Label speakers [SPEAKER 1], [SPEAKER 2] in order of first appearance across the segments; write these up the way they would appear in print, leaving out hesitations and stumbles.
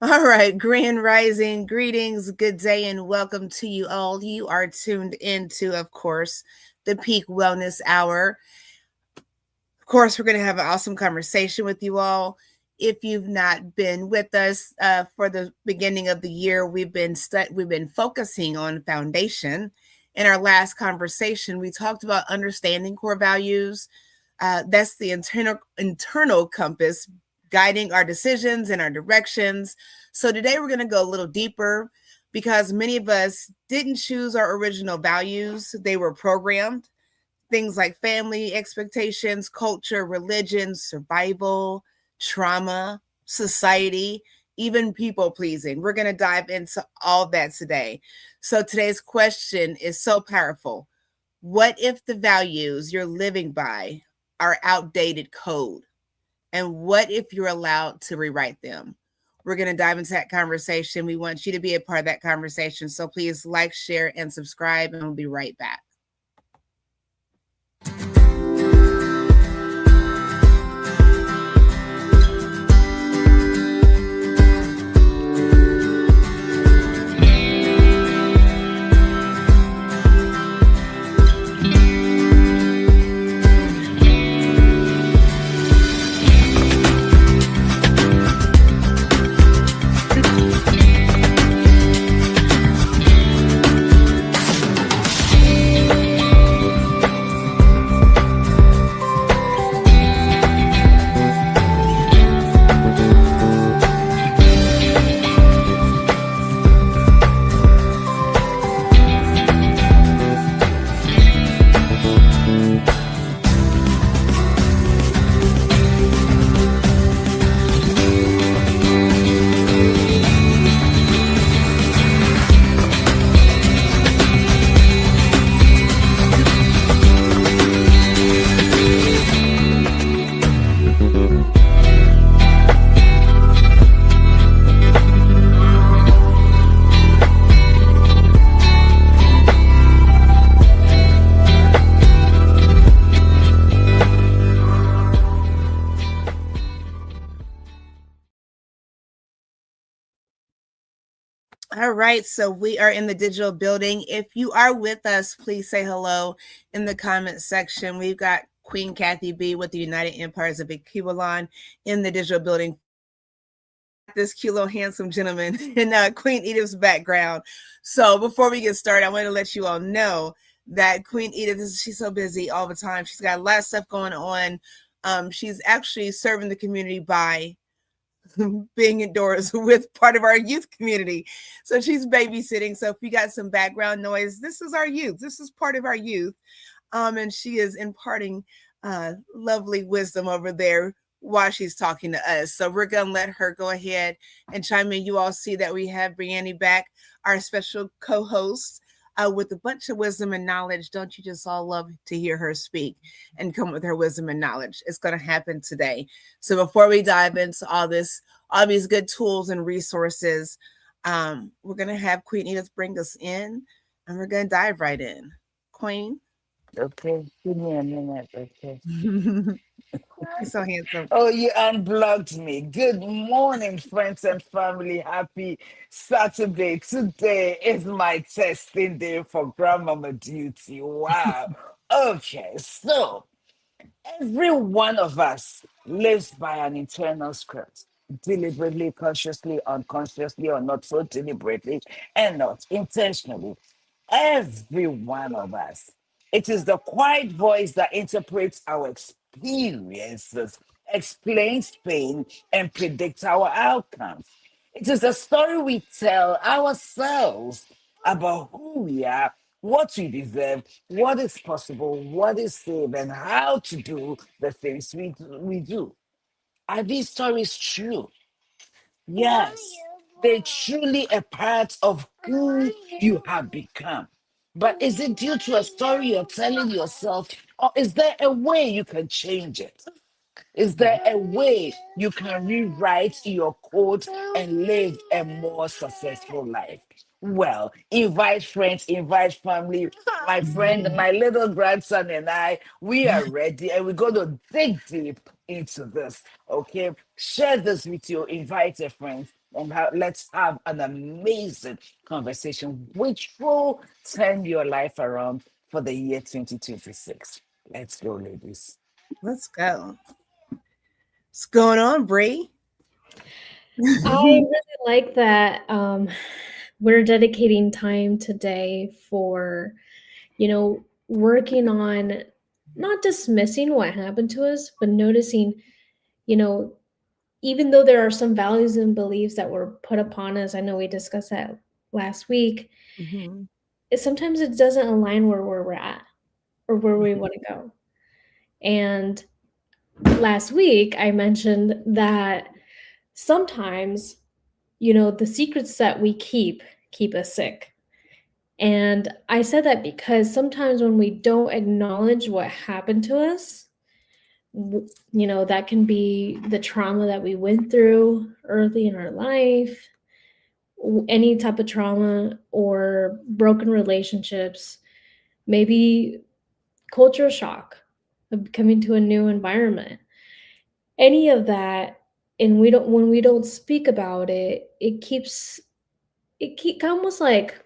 [SPEAKER 1] All right, Grand Rising, greetings, good day, and welcome to you all. You are tuned into, of course, the Peak Wellness Hour. Of course, we're going to have an awesome conversation with you all. If you've not been with us for the beginning of the year, we've been focusing on foundation. In our last conversation, we talked about understanding core values. That's the internal compass guiding our decisions and our directions. So today we're going to go a little deeper because many of us didn't choose our original values, they were programmed. Things like family expectations, culture, religion, survival, trauma, society, even people pleasing. We're going to dive into all that today. So today's question is so powerful. What if the values you're living by are outdated code? And what if you're allowed to rewrite them? We're going to dive into that conversation. We want you to be a part of that conversation. So please like, share, and subscribe, and we'll be right back. All right, so we are in the digital building. If you are with us, please say hello in the comment section. We've got Queen Kathy B with the United Empires of Equivalon in the digital building. This cute little handsome gentleman in Queen Edith's background. So before we get started, I want to let you all know that Queen Edith, she's so busy all the time. She's got a lot of stuff going on. She's actually serving the community by being indoors with part of our youth community. So she's babysitting. So if you got some background noise, this is our youth. This is part of our youth. And she is imparting lovely wisdom over there while she's talking to us. So we're going to let her go ahead and chime in. You all see that we have Brianne back, our special co-host. With a bunch of wisdom and knowledge. Don't you just all love to hear her speak and come with her wisdom and knowledge? It's going to happen today. So before we dive into all these good tools and resources, we're going to have Queen Edith bring us in, and we're going to dive right in. Queen.
[SPEAKER 2] Okay, give me a minute. Okay.
[SPEAKER 1] You're so handsome.
[SPEAKER 2] Oh, you unblocked me. Good morning, friends and family. Happy Saturday. Today is my testing day for grandmama duty. Wow. Okay, so every one of us lives by an internal script, deliberately, consciously, unconsciously, or not so deliberately, and not intentionally. Every one of us. It is the quiet voice that interprets our experiences, explains pain, and predicts our outcomes. It is the story we tell ourselves about who we are, what we deserve, what is possible, what is safe, and how to do the things we do. Are these stories true? Yes, they're truly a part of who you have become. But is it due to a story you're telling yourself, or is there a way you can change it? Is there a way you can rewrite your code and live a more successful life? Well, invite friends, invite family. My friend, my little grandson, and I, we are ready and we're going to dig deep into this. Okay, share this with you, invite a friend. and let's have an amazing conversation which will turn your life around for the year 2026. Let's go, ladies.
[SPEAKER 1] Let's go. What's going on, Bree?
[SPEAKER 3] I really like that we're dedicating time today for, working on not dismissing what happened to us, but noticing, you know, even though there are some values and beliefs that were put upon us, I know we discussed that last week,
[SPEAKER 1] Mhm.
[SPEAKER 3] sometimes it doesn't align where we're at or where we want to go. And last week, I mentioned that sometimes, the secrets that we keep us sick. And I said that because sometimes when we don't acknowledge what happened to us, that can be the trauma that we went through early in our life, any type of trauma or broken relationships, maybe culture shock of coming to a new environment. Any of that, and we don't when we don't speak about it, it keep almost like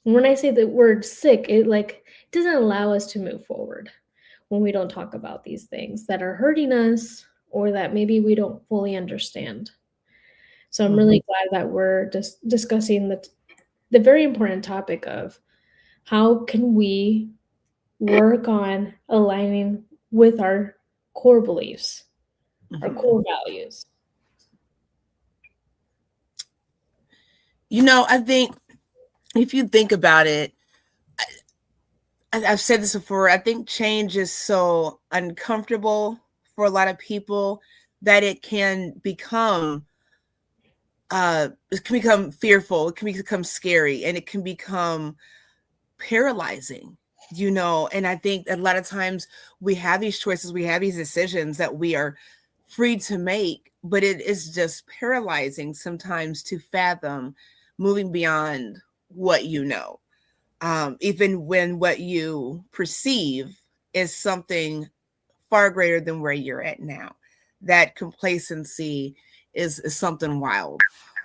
[SPEAKER 3] when I say the word sick, it like doesn't allow us to move forward when we don't talk about these things that are hurting us or that maybe we don't fully understand. So I'm
[SPEAKER 1] Mhm.
[SPEAKER 3] really glad that we're discussing the very important topic of how can we work on aligning with our core beliefs, our
[SPEAKER 1] Mhm.
[SPEAKER 3] core values.
[SPEAKER 1] I think if you think about it, I've said this before. I think change is so uncomfortable for a lot of people that it can become fearful, it can become scary, and it can become paralyzing. And I think a lot of times we have these choices, we have these decisions that we are free to make, but it is just paralyzing sometimes to fathom moving beyond what you know, even when what you perceive is something far greater than where you're at now. That complacency is something wild.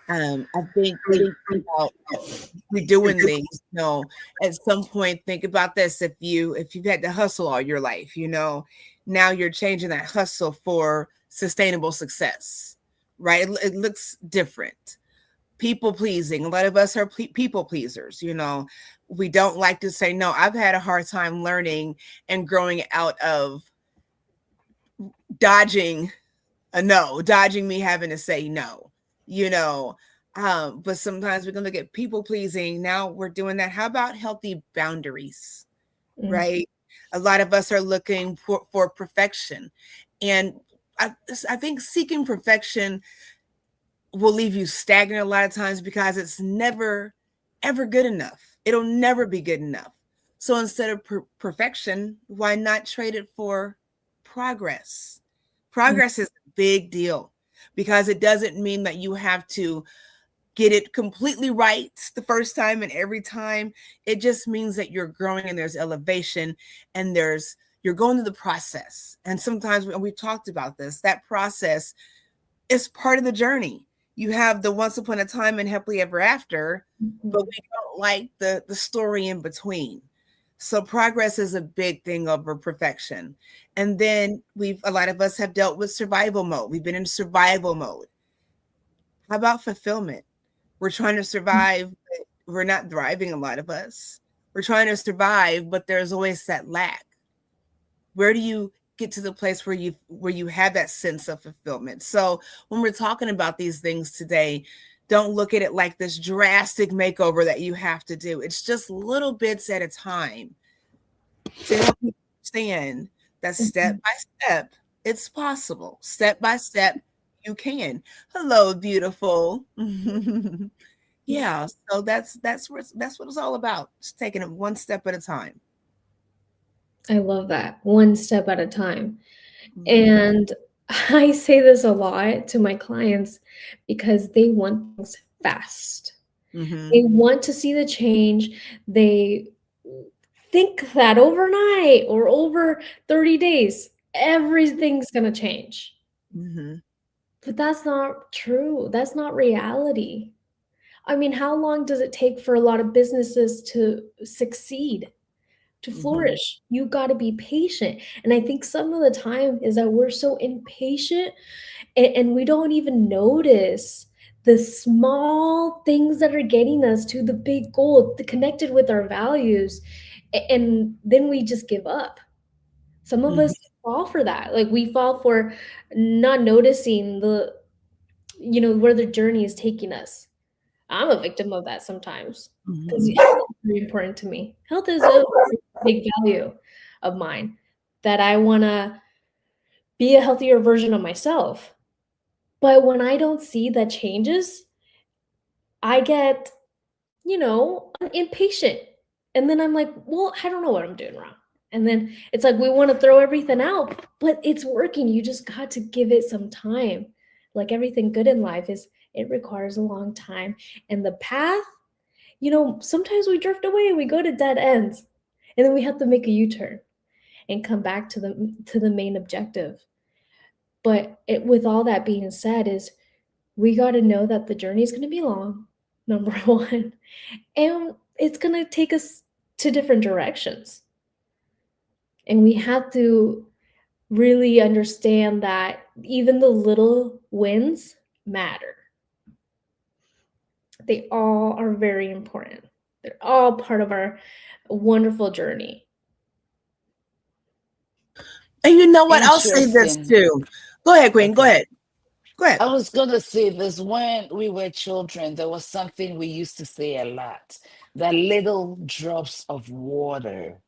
[SPEAKER 1] I think about redoing things. At some point, think about this: if you've had to hustle all your life, now you're changing that hustle for sustainable success, right? It looks different. People pleasing. A lot of us are people pleasers. We don't like to say no. I've had a hard time learning and growing out of dodging a no, dodging me having to say no, you know. But sometimes we're gonna look at people pleasing. Now we're doing that. How about healthy boundaries,
[SPEAKER 3] Mm.
[SPEAKER 1] right? A lot of us are looking for perfection. And I think seeking perfection will leave you stagnant a lot of times because it's never, ever good enough. It'll never be good enough. So instead of perfection, why not trade it for progress?
[SPEAKER 3] Mm.
[SPEAKER 1] Progress is a big deal because it doesn't mean that you have to get it completely right the first time and every time. It just means that you're growing and there's elevation and you're going through the process. And sometimes we've talked about this, that process is part of the journey. You have the once upon a time and happily ever after, but we don't like the story in between. So progress is a big thing over perfection. And then a lot of us have dealt with survival mode. We've been in survival mode. How about fulfillment? We're trying to survive, but we're not thriving, a lot of us. We're trying to survive, but there's always that lack. Where do you get to the place where you have that sense of fulfillment? So when we're talking about these things today, don't look at it like this drastic makeover that you have to do. It's just little bits at a time to help you understand that step
[SPEAKER 3] Mhm.
[SPEAKER 1] by step, it's possible. Step by step, you can. Hello, beautiful. Yeah, so that's what it's all about. Just taking it one step at a time.
[SPEAKER 3] I love that. One step at a time.
[SPEAKER 1] Mhm.
[SPEAKER 3] And I say this a lot to my clients because they want things fast. They
[SPEAKER 1] Mhm.
[SPEAKER 3] want to see the change. They think that overnight or over 30 days, everything's going to change.
[SPEAKER 1] Mhm.
[SPEAKER 3] But that's not true. That's not reality. I mean, how long does it take for a lot of businesses to succeed, to flourish? You got to be patient. And I think some of the time is that we're so impatient and we don't even notice the small things that are getting us to the big goal, connected with our values. And then we just give up. Some of us fall for that. Like we fall for not noticing where the journey is taking us. I'm a victim of that sometimes because health is very important to me. Health is a big value of mine that I want to be a healthier version of myself. But when I don't see that changes, I get, impatient. And then I'm like, well, I don't know what I'm doing wrong. And then it's like we want to throw everything out, but it's working. You just got to give it some time. Like everything good in life it requires a long time. And the path, sometimes we drift away, we go to dead ends, and then we have to make a U-turn and come back to the main objective. But with all that being said, is we got to know that the journey is going to be long, number one, and it's going to take us to different directions. And we have to really understand that even the little wins matter. They all are very important. They're all part of our wonderful journey.
[SPEAKER 1] And you know what? I'll say this too. Go ahead, Queen. Okay. Go ahead.
[SPEAKER 2] I was going to say this. When we were children, there was something we used to say a lot, that little drops of water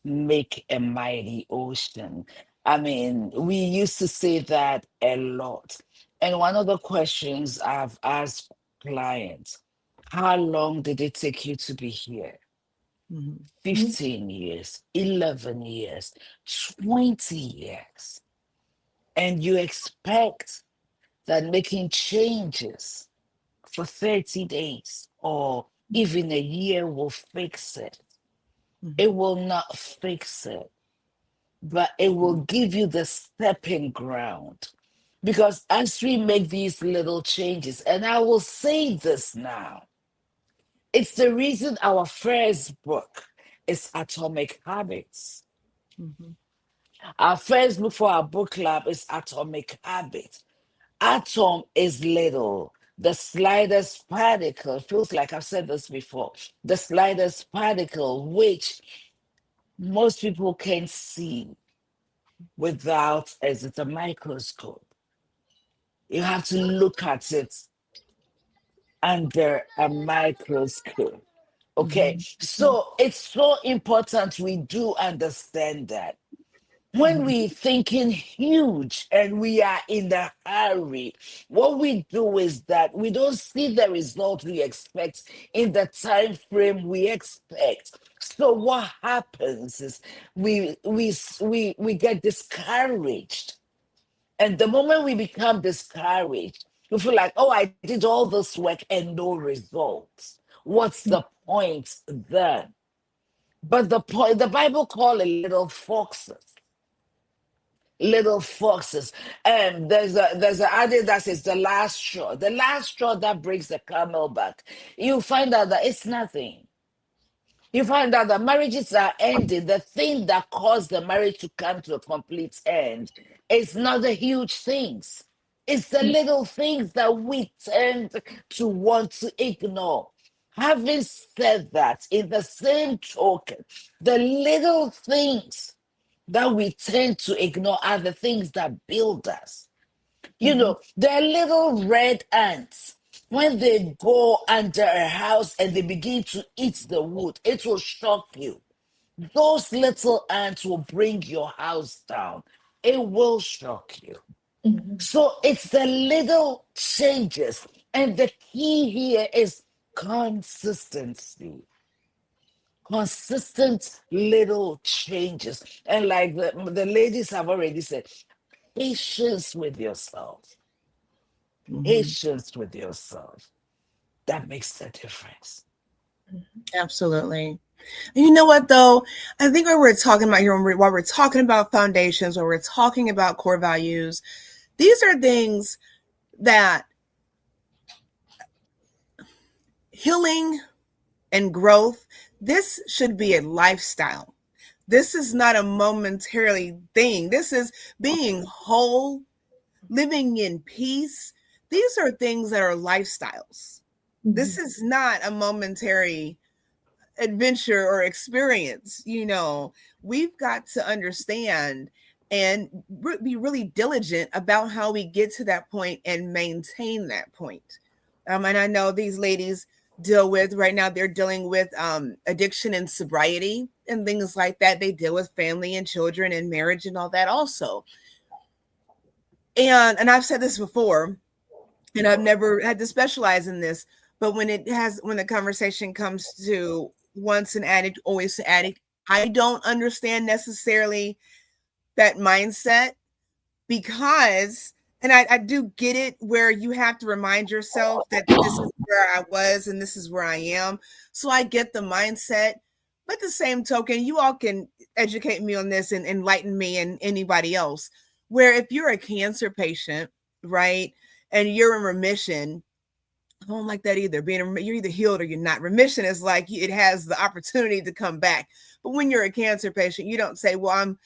[SPEAKER 2] make a mighty ocean. I mean, we used to say that a lot. And one of the questions I've asked clients, how long did it take you to be here? 15 years, 11 years, 20 years. And you expect that making changes for 30 days or even a year will fix it. It will not fix it, but it will give you the stepping ground. Because as we make these little changes, and I will say this now, it's the reason our first book is Atomic Habits. Our first book for our book club is Atomic Habits. Atom is little. The slightest particle, feels like I've said this before, the slightest particle, which most people can see without, as it's a microscope. You have to look at it under a microscope. Okay, so it's so important we do understand that. When we're thinking huge and we are in a hurry, what we do is that we don't see the result we expect in the time frame we expect. So what happens is we get discouraged. And the moment we become discouraged, you feel like, oh, I did all this work and no results. What's the point then? But the point, the Bible call it little foxes. Little foxes. And there's an adage that says the last straw that breaks the camel back. You find out that it's nothing. You find out that marriages are ending. The thing that caused the marriage to come to a complete end is not the huge things. It's the little things that we tend to want to ignore. Having said that, in the same token, the little things that we tend to ignore are the things that build us. You know, they're little red ants. When they go under a house and they begin to eat the wood, it will shock you. Those little ants will bring your house down. It will shock you. So it's the little changes. And the key here is consistency. Consistent little changes. And like the ladies have already said, patience with yourself. Patience with yourself. That makes the difference.
[SPEAKER 1] Absolutely. And you know what, though? I think what we're talking about here, while we're talking about foundations, when we're talking about core values, these are things that healing and growth, this should be a lifestyle. This is not a momentary thing. This is being whole, living in peace. These are things that are lifestyles. This is not a momentary adventure or experience. We've got to understand and be really diligent about how we get to that point and maintain that point. And I know these ladies deal with right now, they're dealing with addiction and sobriety and things like that. They deal with family and children and marriage and all that also. And I've said this before, and I've never had to specialize in this, but when the conversation comes to once an addict, always an addict, I don't understand necessarily that mindset, because, and I do get it, where you have to remind yourself that this is where I was and this is where I am. So I get the mindset. But the same token, you all can educate me on this and enlighten me and anybody else, where if you're a cancer patient, right, and you're in remission, I don't like that either. You're either healed or you're not. Remission is like it has the opportunity to come back. But when you're a cancer patient, you don't say, well, I'm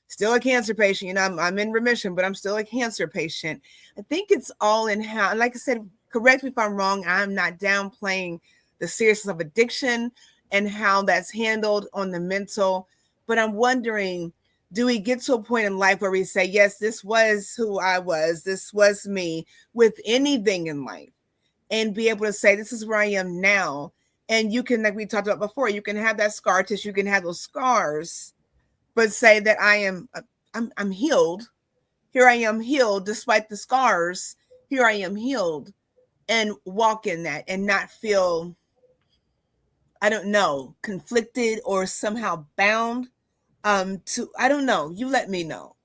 [SPEAKER 1] still a cancer patient. I'm in remission, but I'm still a cancer patient. I think it's all in how, and like I said, correct me if I'm wrong, I'm not downplaying the seriousness of addiction and how that's handled on the mental. But I'm wondering, do we get to a point in life where we say, yes, this was who I was, this was me, with anything in life, and be able to say, this is where I am now. And you can, like we talked about before, you can have that scar tissue, you can have those scars, but say that I'm healed. Here I am healed despite the scars. Here I am healed, and walk in that and not feel, I don't know, conflicted or somehow bound to, I don't know. You let me know.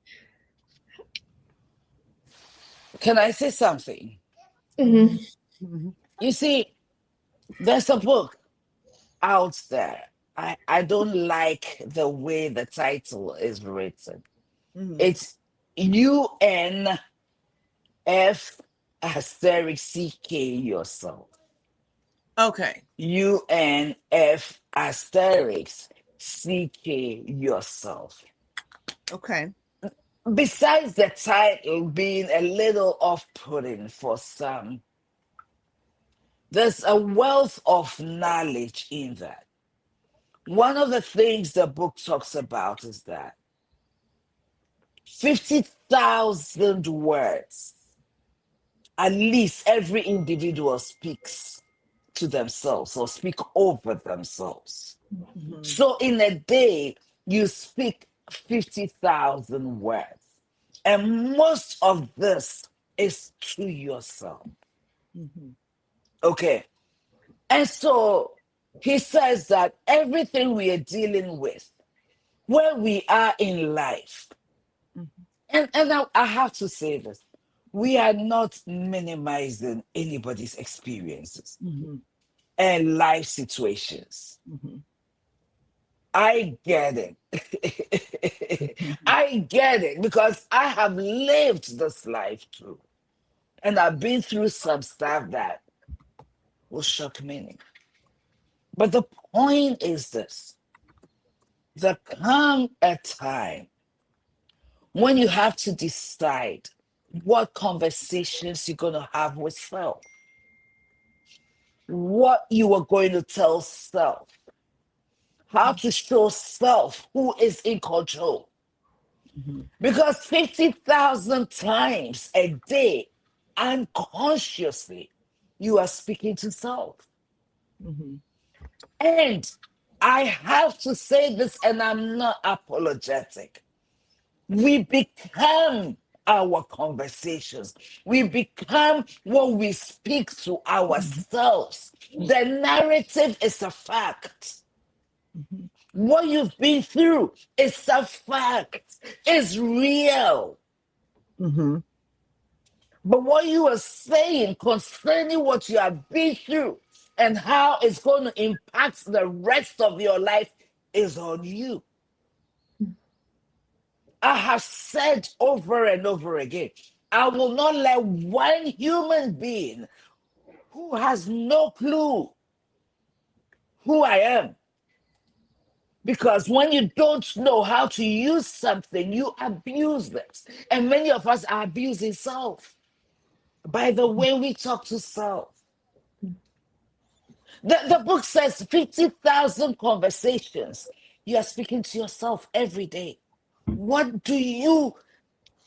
[SPEAKER 2] Can I say something?
[SPEAKER 3] Mm-hmm.
[SPEAKER 2] You see, there's a book out there. I don't like the way the title is written. It's UNF asterisk CK yourself.
[SPEAKER 1] Okay.
[SPEAKER 2] UNF asterisk CK yourself.
[SPEAKER 1] Okay.
[SPEAKER 2] Besides the title being a little off-putting for some, there's a wealth of knowledge in that. One of the things the book talks about is that 50,000 words, at least every individual speaks to themselves or speak over themselves. So in a day, you speak 50,000 words. And most of this is to yourself. Okay. And so he says that everything we are dealing with, where we are in life, and I have to say this, we are not minimizing anybody's experiences and life situations. I get it. I get it, because I have lived this life too. And I've been through some stuff that will shock many. But the point is this: there come a time when you have to decide what conversations you're going to have with self, what you are going to tell self, how to show self who is in control. Because 50,000 times a day, unconsciously, you are speaking to self. And I have to say this, and I'm not apologetic. We become our conversations. We become what we speak to ourselves. The narrative is a fact. What you've been through is a fact. It's real. But what you are saying concerning what you have been through and how it's going to impact the rest of your life is on you. I have said over and over again, I will not let one human being who has no clue who I am. Because when you don't know how to use something, you abuse it. And many of us are abusing self by the way we talk to self. The book says 50,000 conversations you are speaking to yourself every day. What do you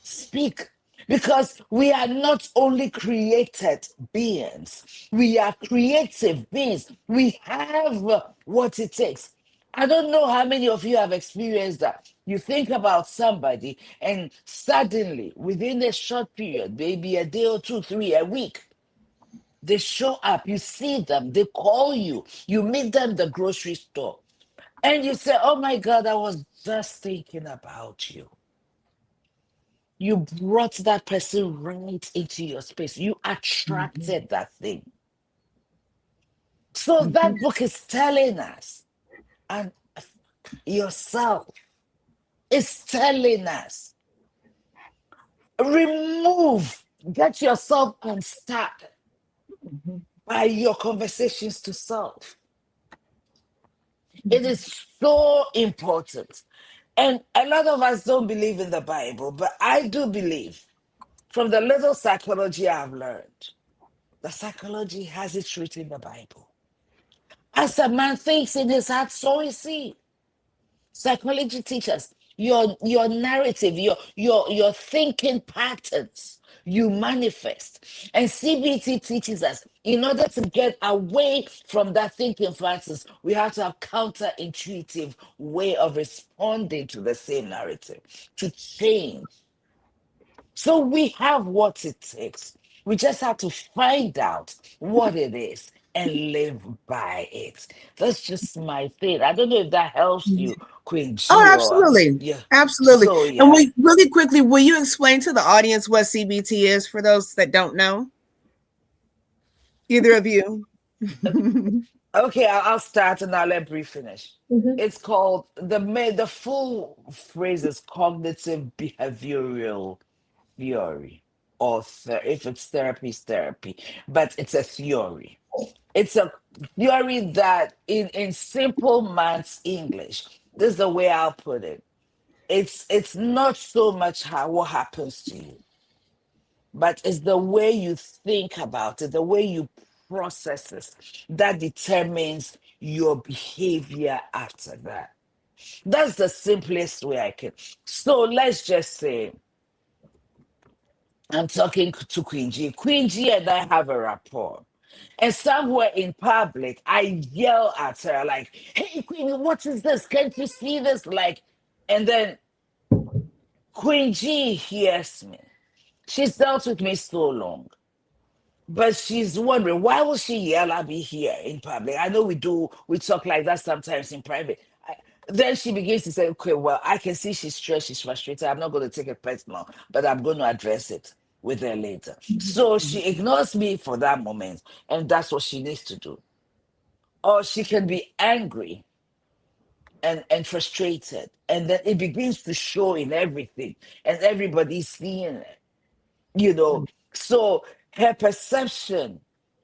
[SPEAKER 2] speak? Because we are not only created beings, we are creative beings. We have what it takes. I don't know how many of you have experienced that. You think about somebody, and suddenly, within a short period, maybe a day or two, three, a week, they show up, you see them, they call you, you meet them at the grocery store, and you say, "Oh my God, I was just thinking about you." You brought that person right into your space. You attracted that thing. So that book is telling us, and yourself is telling us, get yourself unstuck by your conversations to self. It is so important. And a lot of us don't believe in the Bible, but I do believe from the little psychology I've learned, the psychology has it written in the Bible. As a man thinks in his heart, so is he. Psychology teaches your narrative, your thinking patterns, you manifest. And CBT teaches us in order to get away from that thinking patterns, we have to have counterintuitive way of responding to the same narrative to change. So we have what it takes. We just have to find out what it is and live by it. That's just my thing. I don't know if that helps you, Queen
[SPEAKER 1] Oh,
[SPEAKER 2] G, or
[SPEAKER 1] absolutely.
[SPEAKER 2] yeah.
[SPEAKER 1] Absolutely.
[SPEAKER 2] So
[SPEAKER 1] And
[SPEAKER 2] yeah.
[SPEAKER 1] we really quickly, will you explain to the audience what CBT is for those that don't know? Either of you.
[SPEAKER 2] Okay, I'll start and I'll let Brie finish.
[SPEAKER 3] Mhm.
[SPEAKER 2] It's called the full phrase is cognitive behavioral theory, or if it's therapy, it's therapy, but it's a theory. It's a theory that in simple man's English, this is the way I'll put it. It's not so much how what happens to you, but it's the way you think about it, the way you process it, that determines your behavior after that. That's the simplest way I can. So let's just say I'm talking to Queen G. Queen G and I have a rapport. And somewhere in public, I yell at her, like, "Hey, Queen, what is this? Can't you see this?" Like, and then Queen G hears me. She's dealt with me so long, but she's wondering, why will she yell at me here in public? I know we talk like that sometimes in private. Then she begins to say, "Okay, well, I can see she's stressed, she's frustrated. I'm not going to take it personal, but I'm going to address it with her later." So she ignores me for that moment, and that's what she needs to do. Or she can be angry and frustrated, and then it begins to show in everything, and everybody's seeing it, you know. So her perception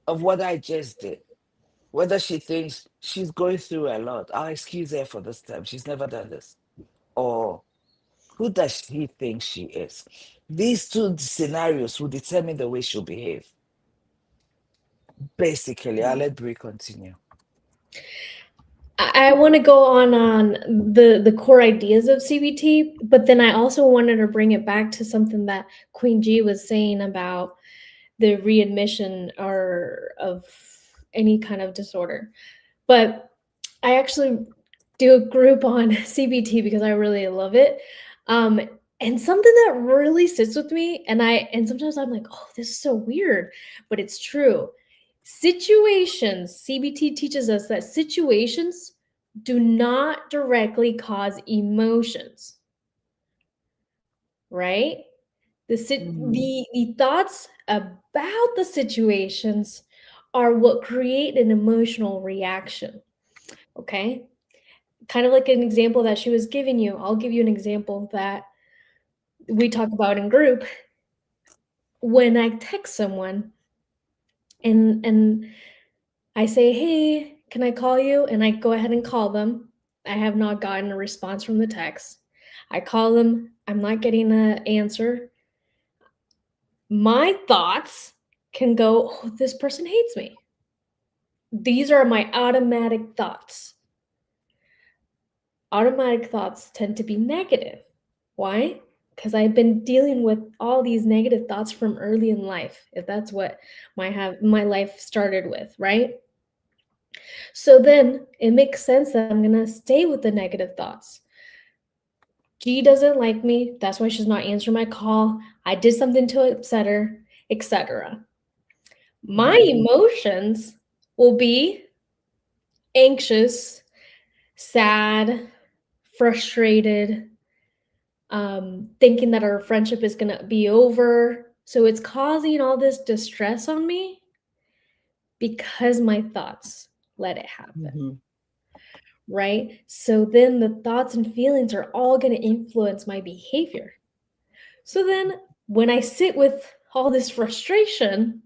[SPEAKER 2] of what I just did, whether she thinks she's going through a lot, I'll excuse her for this time, she's never done this, or who does she think she is? These two scenarios will determine the way she'll behave. Basically, I'll let Brie continue.
[SPEAKER 3] I want to go on the core ideas of CBT, but then I also wanted to bring it back to something that Queen G was saying about the readmission or of any kind of disorder. But I actually do a group on CBT because I really love it. And something that really sits with me, and sometimes I'm like, oh, this is so weird, but it's true. Situations, CBT teaches us that situations do not directly cause emotions, right? The thoughts about the situations are what create an emotional reaction. Okay, kind of like an example that she was giving you. I'll give you an example that we talk about in group. when I text someone and I say, "Hey, can I call you?" and I go ahead and call them. I have not gotten a response from the text. I call them, I'm not getting an answer. My thoughts can go, "Oh, this person hates me." These are my automatic thoughts. Automatic thoughts tend to be negative. Why? Because I've been dealing with all these negative thoughts from early in life, if that's what my life started with, right? So then it makes sense that I'm gonna stay with the negative thoughts. She doesn't like me, that's why she's not answering my call. I did something to upset her, etc. My emotions will be anxious, sad, frustrated, thinking that our friendship is gonna be over. So it's causing all this distress on me because my thoughts let it happen, right? So then the thoughts and feelings are all gonna influence my behavior. So then when I sit with all this frustration,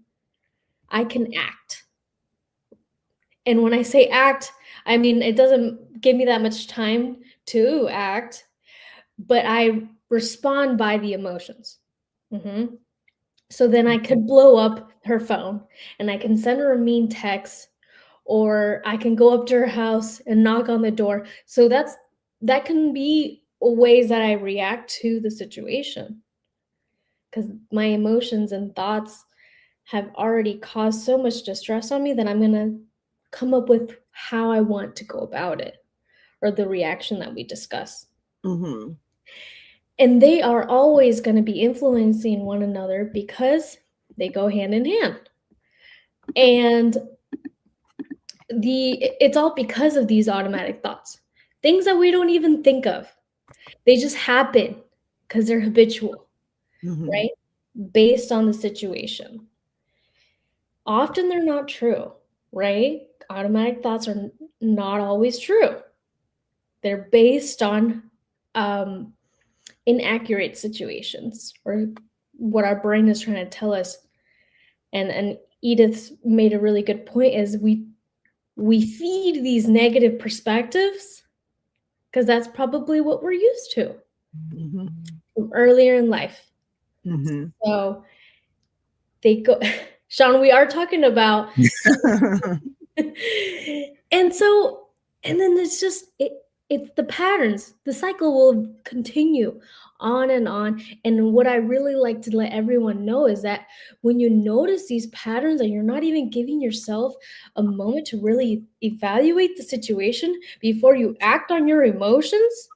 [SPEAKER 3] I can act. And when I say act, I mean, it doesn't give me that much time to act, but I respond by the emotions. So then I could blow up her phone and I can send her a mean text, or I can go up to her house and knock on the door. So that can be ways that I react to the situation, because my emotions and thoughts have already caused so much distress on me that I'm going to come up with how I want to go about it, or the reaction that we discuss. And they are always going to be influencing one another because they go hand in hand. And it's all because of these automatic thoughts, things that we don't even think of. They just happen because they're habitual, right? Based on the situation. Often they're not true, right? Automatic thoughts are not always true. They're based on inaccurate situations, or what our brain is trying to tell us. And Edith made a really good point, is we feed these negative perspectives because that's probably what we're used to from earlier in life. So they go, Sean, we are talking about and then it's just it's the patterns. The cycle will continue on and on. And what I really like to let everyone know is that when you notice these patterns and you're not even giving yourself a moment to really evaluate the situation before you act on your emotions,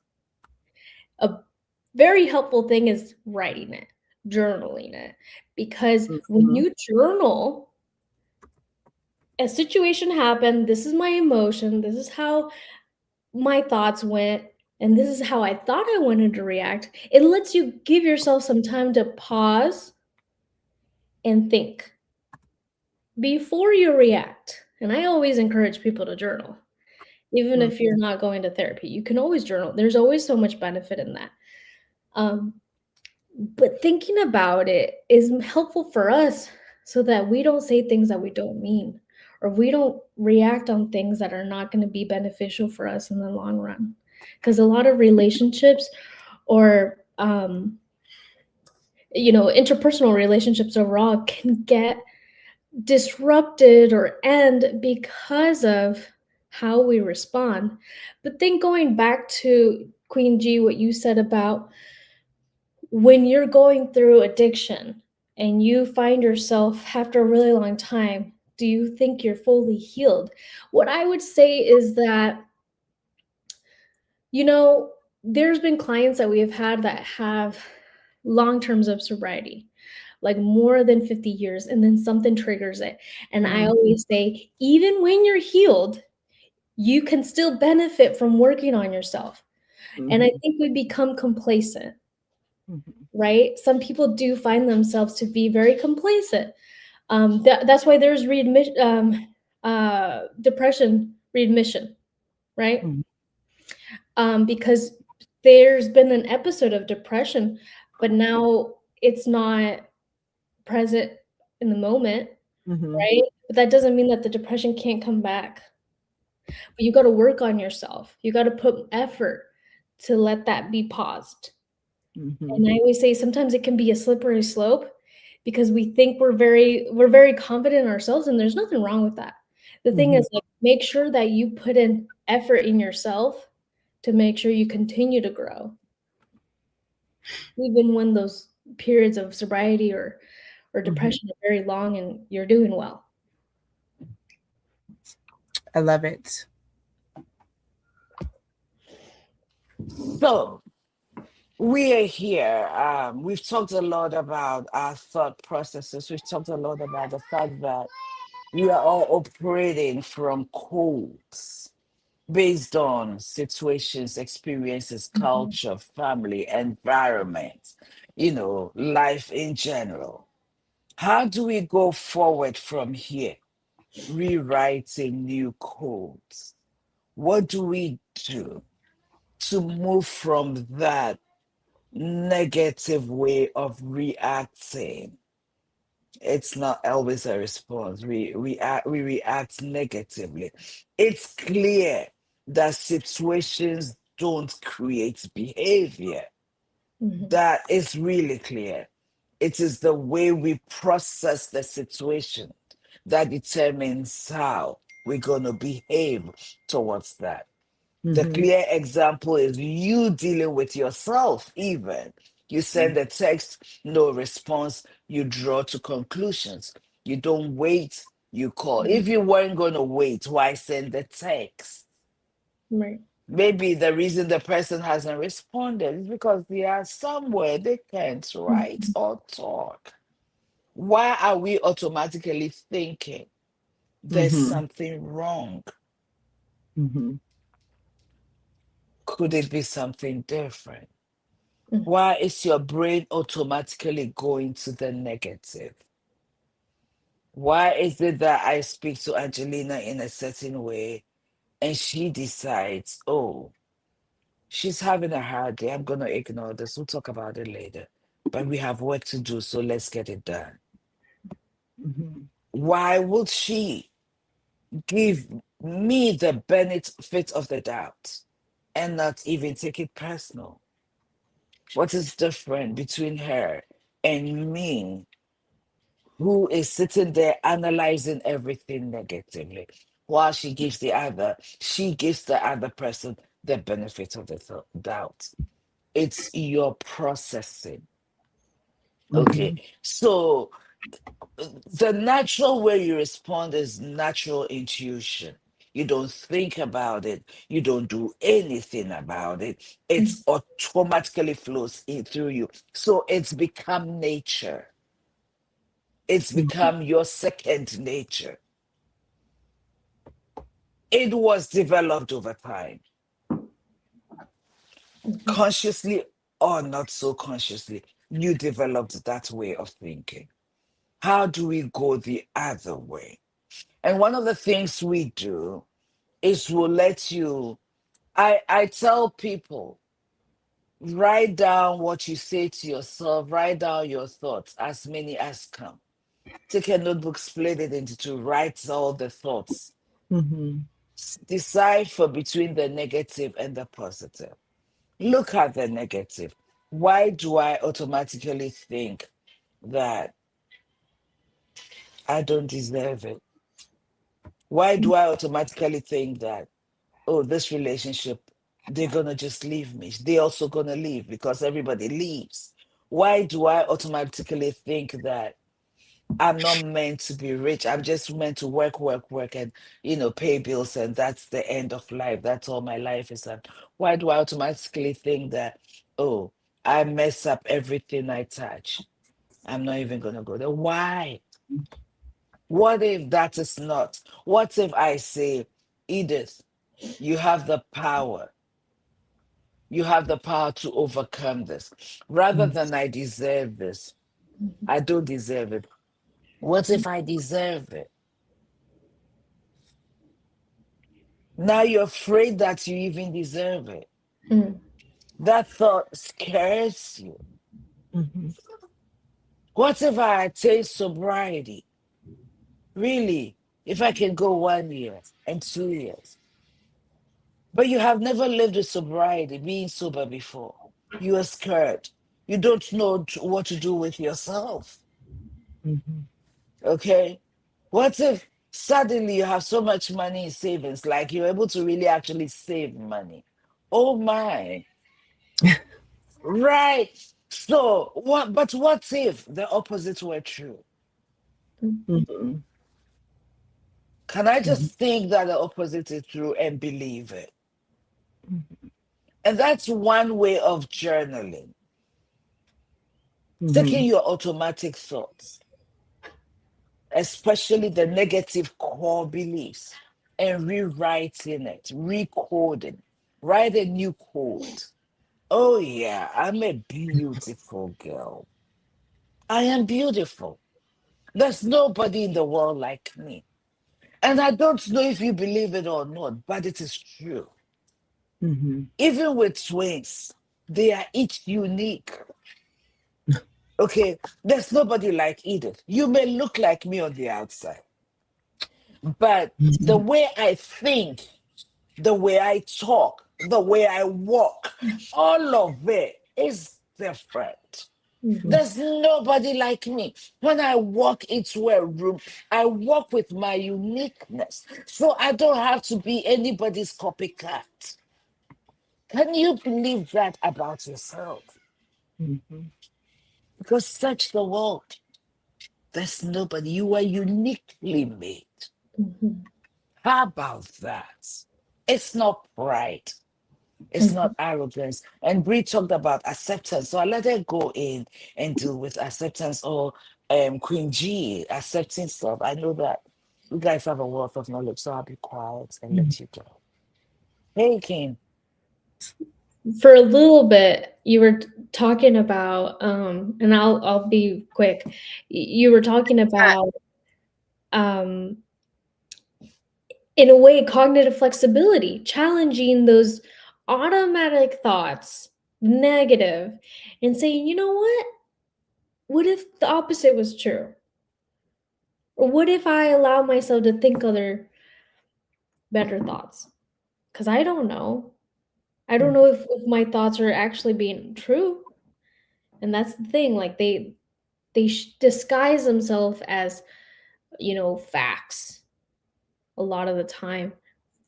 [SPEAKER 3] a very helpful thing is writing it, journaling it. Because when you journal, a situation happened, this is my emotion, this is how my thoughts went, and this is how I thought I wanted to react. It lets you give yourself some time to pause and think before you react. And I always encourage people to journal. Even if you're not going to therapy, you can always journal. There's always so much benefit in that. But thinking about it is helpful for us so that we don't say things that we don't mean, or we don't react on things that are not going to be beneficial for us in the long run. Because a lot of relationships, or interpersonal relationships overall, can get disrupted or end because of how we respond. But then going back to Queen G, what you said about when you're going through addiction and you find yourself after a really long time, do you think you're fully healed? What I would say is that, there's been clients that we have had that have long terms of sobriety, like more than 50 years, and then something triggers it. And I always say, even when you're healed, you can still benefit from working on yourself. And I think we become complacent, right? Some people do find themselves to be very complacent. That's why there's depression readmission, right? Because there's been an episode of depression, but now it's not present in the moment,
[SPEAKER 1] Mhm.
[SPEAKER 3] right? But that doesn't mean that the depression can't come back. But you got to work on yourself. You got to put effort to let that be paused.
[SPEAKER 1] Mhm.
[SPEAKER 3] And I always say sometimes it can be a slippery slope because we think we're very confident in ourselves, and there's nothing wrong with that. The thing
[SPEAKER 1] Mhm.
[SPEAKER 3] is, like, make sure that you put in effort in yourself to make sure you continue to grow, even when those periods of sobriety or depression are very long and you're doing well.
[SPEAKER 1] I love it.
[SPEAKER 2] So we are here. We've talked a lot about our thought processes. We've talked a lot about the fact that we are all operating from codes based on situations, experiences,
[SPEAKER 3] Mhm.
[SPEAKER 2] culture, family, environment, life in general. How do we go forward from here? Rewriting new codes. What do we do to move from that negative way of reacting? It's not always a response. We react negatively. It's clear that situations don't create behavior.
[SPEAKER 3] Mhm.
[SPEAKER 2] That is really clear. It is the way we process the situation that determines how we're going to behave towards that. The
[SPEAKER 1] Mhm.
[SPEAKER 2] clear example is you dealing with yourself, even. You send a text, no response, you draw to conclusions. You don't wait, you call.
[SPEAKER 3] Mhm.
[SPEAKER 2] If you weren't going to wait, why send the text?
[SPEAKER 3] Right.
[SPEAKER 2] Maybe the reason the person hasn't responded is because they are somewhere they can't write
[SPEAKER 3] Mhm.
[SPEAKER 2] or talk. Why are we automatically thinking there's
[SPEAKER 1] Mhm.
[SPEAKER 2] something wrong?
[SPEAKER 1] Mhm.
[SPEAKER 2] Could it be something different?
[SPEAKER 3] Mhm.
[SPEAKER 2] Why is your brain automatically going to the negative? Why is it that I speak to Angelina in a certain way and she decides, oh, she's having a hard day. I'm going to ignore this. We'll talk about it later. But we have work to do, so let's get it done.
[SPEAKER 1] Mhm.
[SPEAKER 2] Why would she give me the benefit of the doubt and not even take it personal? What is different between her and me, who is sitting there analyzing everything negatively, while she gives the other person the benefit of the doubt? It's your processing. Okay,
[SPEAKER 1] Mhm.
[SPEAKER 2] so the natural way you respond is natural intuition. You don't think about it, you don't do anything about it.
[SPEAKER 3] Mhm.
[SPEAKER 2] It's automatically flows in through you. So it's become nature. It's
[SPEAKER 1] Mhm.
[SPEAKER 2] become your second nature. It was developed over time,
[SPEAKER 3] Mhm.
[SPEAKER 2] consciously or not so consciously. You developed that way of thinking. How do we go the other way? And one of the things we do is we'll let you, I tell people, write down what you say to yourself, write down your thoughts, as many as come. Take a notebook, split it into two, write all the thoughts.
[SPEAKER 1] Mhm.
[SPEAKER 2] Decipher between the negative and the positive. Look at the negative. Why do I automatically think that I don't deserve it? Why do I automatically think that, oh, this relationship, they're gonna just leave me? They're also gonna leave because everybody leaves. Why do I automatically think that I'm not meant to be rich? I'm just meant to work, work, work, and pay bills, and that's the end of life. That's all my life is. And why do I automatically think that, oh, I mess up everything I touch? I'm not even gonna go there. Why? What if that is not? What if I say, Edith, you have the power. You have the power to overcome this. Rather than I deserve this, I don't deserve it. What if I deserve it? Now you're afraid that you even deserve it.
[SPEAKER 3] Mhm.
[SPEAKER 2] That thought scares you.
[SPEAKER 1] Mhm.
[SPEAKER 2] What if I attain sobriety? Really? If I can go 1 year and 2 years, but you have never lived with sobriety, being sober before. You are scared. You don't know what to do with yourself.
[SPEAKER 4] Mhm.
[SPEAKER 2] Okay? What if suddenly you have so much money in savings, like you're able to really actually save money? Oh my. Right. So what, but what if the opposite were true?
[SPEAKER 4] Mhm.
[SPEAKER 2] Can I
[SPEAKER 4] Mhm.
[SPEAKER 2] just think that the opposite is true and believe it?
[SPEAKER 4] Mhm.
[SPEAKER 2] And that's one way of journaling. Taking
[SPEAKER 4] Mhm.
[SPEAKER 2] your automatic thoughts, especially the negative core beliefs, and rewriting it, recoding, write a new code. Oh, yeah, I'm a beautiful girl. I am beautiful. There's nobody in the world like me. And I don't know if you believe it or not, but it is true.
[SPEAKER 4] Mhm.
[SPEAKER 2] Even with twins, they are each unique. Okay, there's nobody like Edith. You may look like me on the outside, but the
[SPEAKER 4] Mhm.
[SPEAKER 2] way I think, the way I talk, the way I walk, all of it is different.
[SPEAKER 3] Mhm.
[SPEAKER 2] There's nobody like me. When I walk into a room, I walk with my uniqueness. So I don't have to be anybody's copycat. Can you believe that about yourself?
[SPEAKER 4] Mhm.
[SPEAKER 2] Because search the world. There's nobody. You are uniquely made.
[SPEAKER 3] Mhm.
[SPEAKER 2] How about that? It's not pride. It's not
[SPEAKER 3] Mhm.
[SPEAKER 2] arrogance. And Bree talked about acceptance. So I let her go in and deal with acceptance, or Queen G accepting stuff. I know that you guys have a wealth of knowledge, so I'll be quiet and
[SPEAKER 4] Mhm.
[SPEAKER 2] let you go. Hey King.
[SPEAKER 3] For a little bit, you were talking about, and I'll be quick. You were talking about, um, in a way, cognitive flexibility, challenging those automatic thoughts, negative, and saying, you know what? What if the opposite was true? Or what if I allow myself to think other better thoughts? Because I don't know. I don't know if my thoughts are actually being true. And that's the thing. Like they disguise themselves as, facts a lot of the time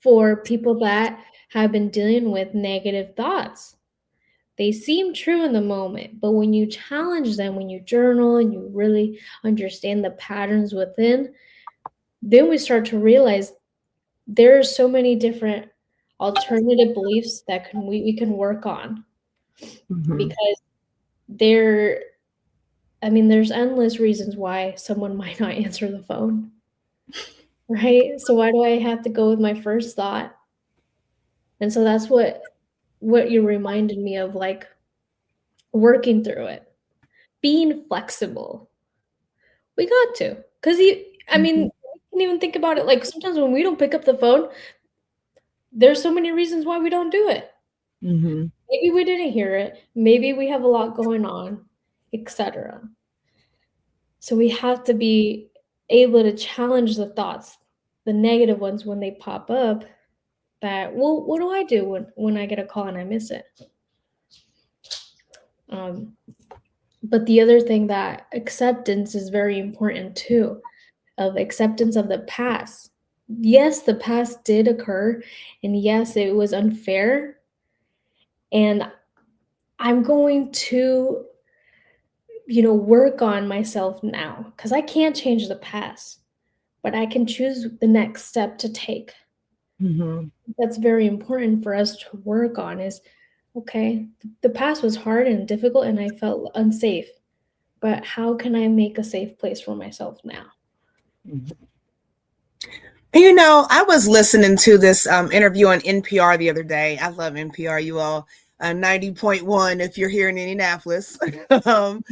[SPEAKER 3] for people that have been dealing with negative thoughts. They seem true in the moment, but when you challenge them, when you journal and you really understand the patterns within, then we start to realize there are so many different alternative beliefs that we can work on,
[SPEAKER 4] Mhm.
[SPEAKER 3] because there I mean there's endless reasons why someone might not answer the phone, right? So why do I have to go with my first thought? And so that's what you reminded me of, like working through it, being flexible. We got to, because I mean,
[SPEAKER 4] Mhm.
[SPEAKER 3] we can even think about it, like sometimes when we don't pick up the phone, there's so many reasons why we don't do it.
[SPEAKER 4] Mhm.
[SPEAKER 3] Maybe we didn't hear it, maybe we have a lot going on, etc. So we have to be able to challenge the thoughts, the negative ones when they pop up, that, well, what do I do when I get a call and I miss it? Um, but the other thing, that acceptance is very important too, of acceptance of the past. Yes, the past did occur, and yes, it was unfair, and I'm going to, work on myself now, because I can't change the past, but I can choose the next step to take.
[SPEAKER 4] Mhm.
[SPEAKER 3] That's very important for us to work on, is, okay, the past was hard and difficult and I felt unsafe, but how can I make a safe place for myself now?
[SPEAKER 4] Mhm.
[SPEAKER 1] I was listening to this interview on NPR the other day. I love NPR, you all. 90.1 if you're here in Indianapolis. um,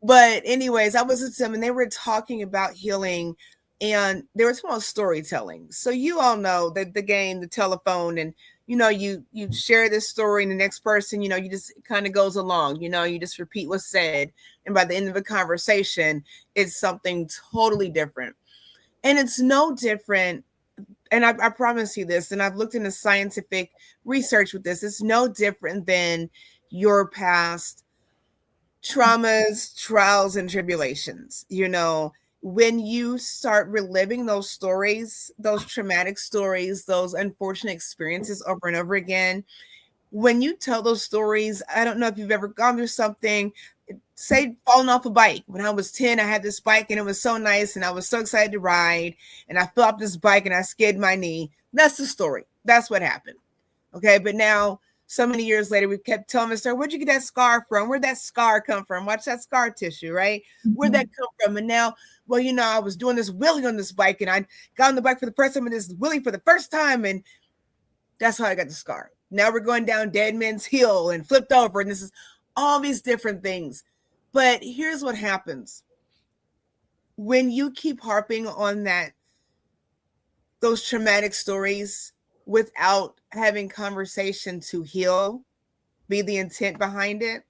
[SPEAKER 1] but anyways, I was with them and they were talking about healing and they were talking about storytelling. So you all know that the game, the telephone, and you share this story, and the next person, you just kind of goes along. You just repeat what's said, and by the end of the conversation, it's something totally different. And it's no different. And I promise you this, and I've looked into scientific research with this. It's no different than your past traumas, trials, and tribulations. When you start reliving those stories, those traumatic stories, those unfortunate experiences over and over again, when you tell those stories, I don't know if you've ever gone through something, say falling off a bike. When I was 10, I had this bike and it was so nice and I was so excited to ride, and I fell off this bike and I skidded my knee. That's the story. That's what happened. Okay. But now, so many years later, we kept telling us, where'd you get that scar from? Where'd that scar come from? Watch that scar tissue, right? Where'd that come from? And now, well, I was doing this wheelie on this bike, and I got on the bike for the first time, and this wheelie for the first time, and that's how I got the scar. Now we're going down Dead Man's Hill and flipped over, and this is all these different things. But here's what happens. When you keep harping on those traumatic stories without having conversation to heal, be the intent behind it,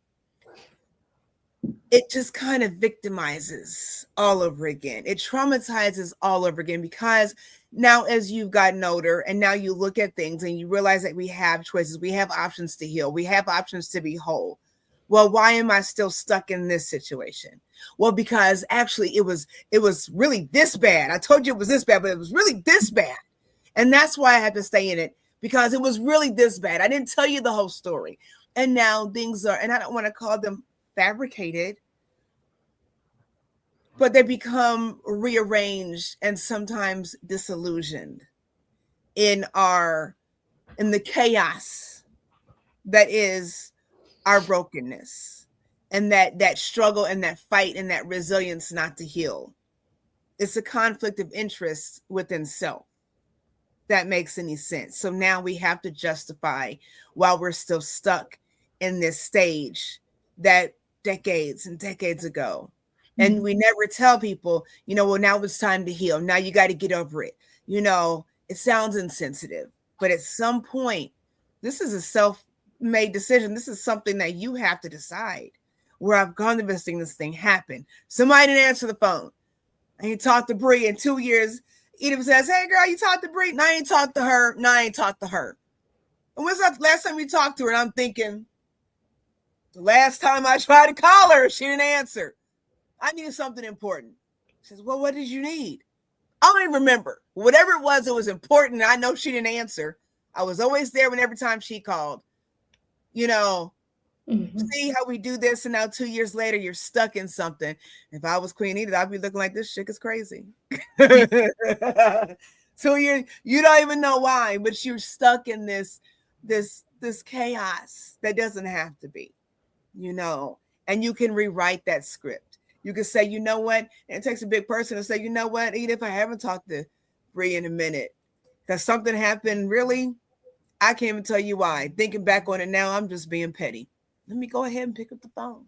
[SPEAKER 1] it just kind of victimizes all over again. It traumatizes all over again, because now as you've gotten older and now you look at things and you realize that we have choices, we have options to heal, we have options to be whole. Well, why am I still stuck in this situation? Well, because actually it was really this bad. I told you it was this bad, but it was really this bad. And that's why I had to stay in it, because it was really this bad. I didn't tell you the whole story. And now things are, and I don't want to call them fabricated, but they become rearranged and sometimes disillusioned in the chaos that is our brokenness, and that struggle and that fight and that resilience not to heal. It's a conflict of interest within self. That makes any sense. So now we have to justify while we're still stuck in this stage that decades and decades ago. And we never tell people, well, now it's time to heal. Now you got to get over it. It sounds insensitive, but at some point, this is a self-made decision. This is something that you have to decide. Where I've gone to visiting, this thing happened. Somebody didn't answer the phone. I ain't talked to Bree in 2 years. Edith says, hey, girl, you talked to Bree? No, I ain't talked to her. No, I ain't talked to her. And when's the last time we talked to her? And I'm thinking, the last time I tried to call her, she didn't answer. I needed something important. She says, well, what did you need? I don't even remember. Whatever it was important. I know she didn't answer. I was always there every time she called. See how we do this, and now 2 years later, you're stuck in something. If I was Queen Edith, I'd be looking like, this chick is crazy. 2 years, you don't even know why, but you're stuck in this chaos that doesn't have to be, and you can rewrite that script. You can say, you know what? And it takes a big person to say, you know what, Edith, I haven't talked to Bree in a minute because something happened. Really, I can't even tell you why. Thinking back on it now, I'm just being petty. Let me go ahead and pick up the phone,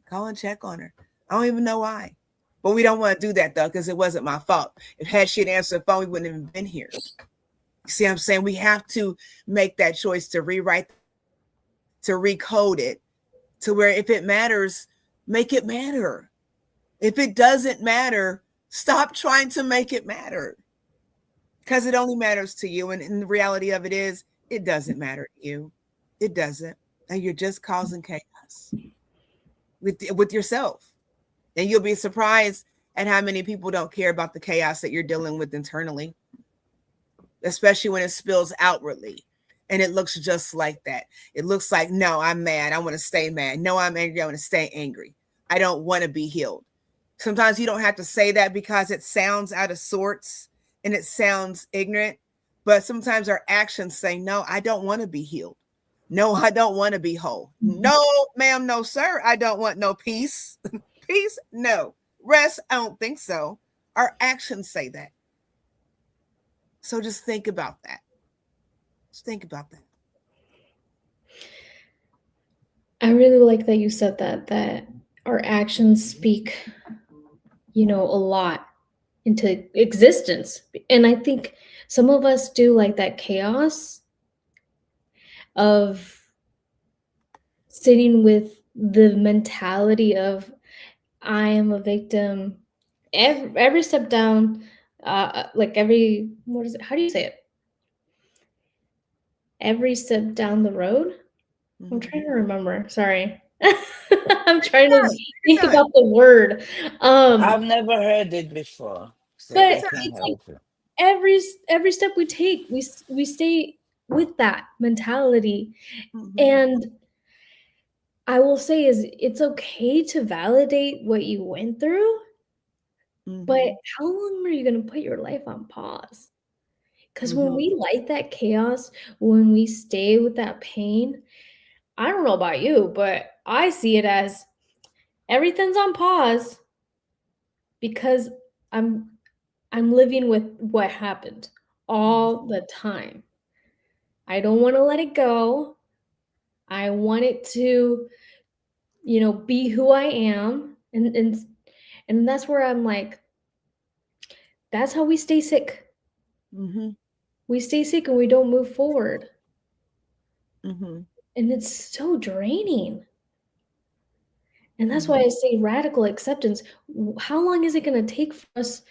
[SPEAKER 1] call and check on her. I don't even know why, but we don't want to do that though, because it wasn't my fault. If had she answered the phone, we wouldn't have even been here. You see what I'm saying? We have to make that choice to rewrite, to recode it, to where if it matters, make it matter. If it doesn't matter, stop trying to make it matter, because it only matters to you. And the reality of it is, it doesn't matter to you. It doesn't. And you're just causing chaos with yourself. And you'll be surprised at how many people don't care about the chaos that you're dealing with internally, especially when it spills outwardly. And it looks just like that. It looks like, no, I'm mad. I want to stay mad. No, I'm angry. I want to stay angry. I don't want to be healed. Sometimes you don't have to say that because it sounds out of sorts and it sounds ignorant. But sometimes our actions say, no, I don't want to be healed. No, I don't want to be whole. No, ma'am, no, sir. I don't want no peace. Peace? No. Rest? I don't think so. Our actions say that. So just think about that. Just think about that.
[SPEAKER 3] I really like that you said that our actions speak, a lot into existence. And I think some of us do like that chaos of sitting with the mentality of I am a victim every step down, like every, what is it? How do you say it? Every step down the road? I'm trying to remember. Sorry. I'm trying to think about the word.
[SPEAKER 2] I've never heard it before, so
[SPEAKER 3] But
[SPEAKER 2] I can't
[SPEAKER 3] it's like
[SPEAKER 2] help it.
[SPEAKER 3] every step we take, we stay with that mentality. And I will say is it's okay to validate what you went through, but how long are you going to put your life on pause? Because when we like that chaos, when we stay with that pain, I don't know about you, but I see it as everything's on pause because I'm living with what happened all the time. I don't want to let it go. I want it to, be who I am. And that's where I'm like, that's how we stay sick. We stay sick and we don't move forward. And it's so draining. And that's why I say radical acceptance. How long is it going to take for us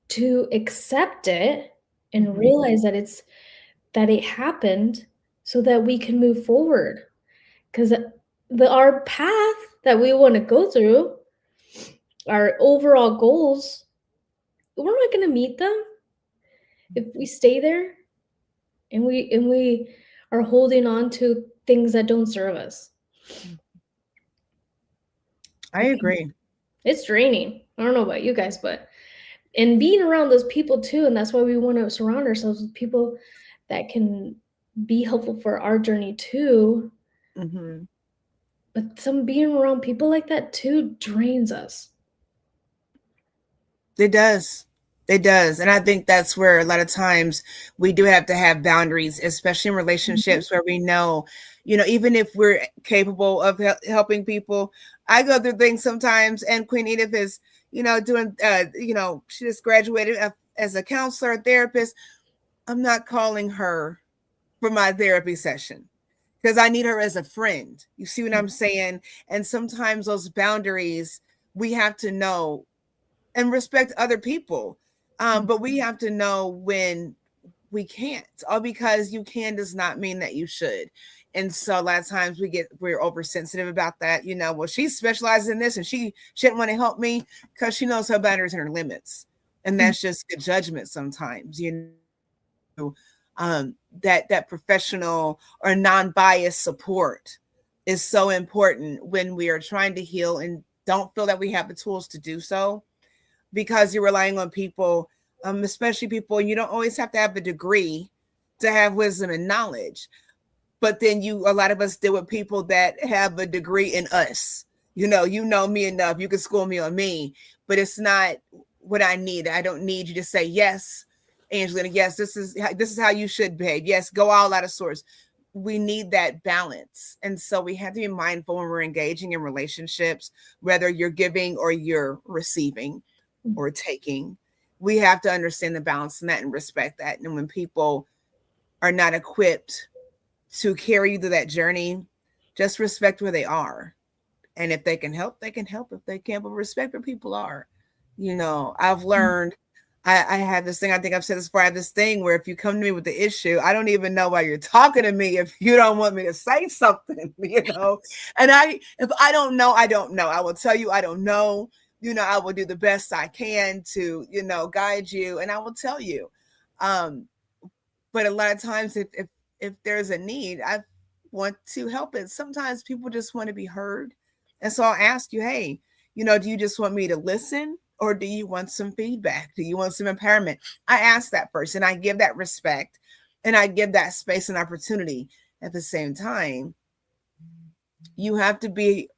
[SPEAKER 3] to accept it and realize that it happened so that we can move forward? Because our path that we want to go through, our overall goals, we're not going to meet them if we stay there and we are holding on to things that don't serve us.
[SPEAKER 1] I agree.
[SPEAKER 3] It's draining. I don't know about you guys, but and being around those people too, and that's why we want to surround ourselves with people that can be helpful for our journey too. But being around people like that too drains us.
[SPEAKER 1] It does. It does. And I think that's where a lot of times we do have to have boundaries, especially in relationships where we know, even if we're capable of helping people. I go through things sometimes, and Queen Edith is, doing, she just graduated as a counselor, a therapist. I'm not calling her for my therapy session because I need her as a friend. You see what I'm saying? And sometimes those boundaries we have to know and respect other people. But we have to know when we can't. All because you can does not mean that you should. And so a lot of times we're oversensitive about that. Well, she specializes in this and she shouldn't want to help me because she knows her boundaries and her limits. And that's just good judgment sometimes, that professional or non-biased support is so important when we are trying to heal and don't feel that we have the tools to do so, because you're relying on people, especially people, and you don't always have to have a degree to have wisdom and knowledge. But then a lot of us deal with people that have a degree in us. You know me enough. You can school me on me, but it's not what I need. I don't need you to say, yes, Angelina, yes, this is how you should behave. Yes, go all out of source. We need that balance. And so we have to be mindful when we're engaging in relationships, whether you're giving or you're receiving or taking. We have to understand the balance in that and respect that. And when people are not equipped to carry you through that journey, just respect where they are. And if they can help, they can help. If they can't, but respect where people are. I've learned, I have this thing, I think I've said this before, I have this thing where if you come to me with the issue, I don't even know why you're talking to me if you don't want me to say something, And if I don't know, I don't know. I will tell you I don't know. I will do the best I can to, guide you, and I will tell you. But a lot of times if there's a need, I want to help it. Sometimes people just want to be heard. And so I'll ask you, hey, do you just want me to listen, or do you want some feedback? Do you want some empowerment? I ask that person, I give that respect, and I give that space and opportunity. At the same time, you have to be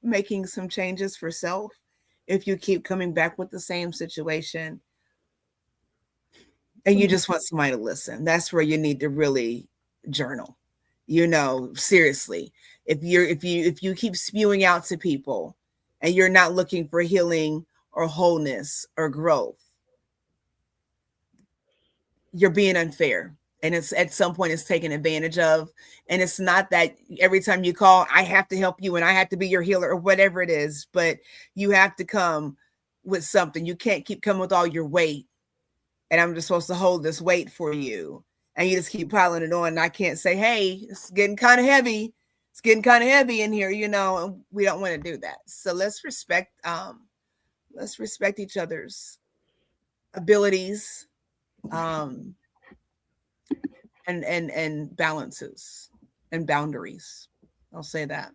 [SPEAKER 1] making some changes for self. If you keep coming back with the same situation and you just want somebody to listen, that's where you need to really journal. Seriously, if you keep spewing out to people and you're not looking for healing or wholeness or growth, you're being unfair. And it's at some point it's taken advantage of. And it's not that every time you call, I have to help you and I have to be your healer or whatever it is, but you have to come with something. You can't keep coming with all your weight. And I'm just supposed to hold this weight for you. And you just keep piling it on. And I can't say, hey, it's getting kind of heavy. It's getting kind of heavy in here, and we don't want to do that. So let's respect each other's abilities, and balances and boundaries. I'll say that.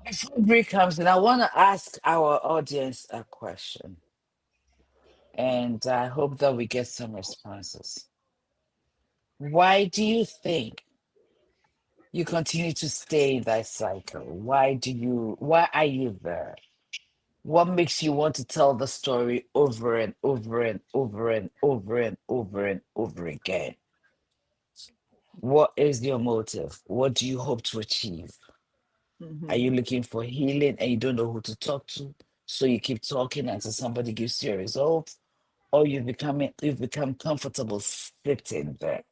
[SPEAKER 2] Before Brie comes in, I want to ask our audience a question. And I hope that we get some responses. Why do you think you continue to stay in that cycle? Why are you there? What makes you want to tell the story over and over and over and over and over and over again? What is your motive? What do you hope to achieve?
[SPEAKER 1] Mhm.
[SPEAKER 2] Are you looking for healing and you don't know who to talk to? So you keep talking until somebody gives you a result? Or you've become comfortable sitting there?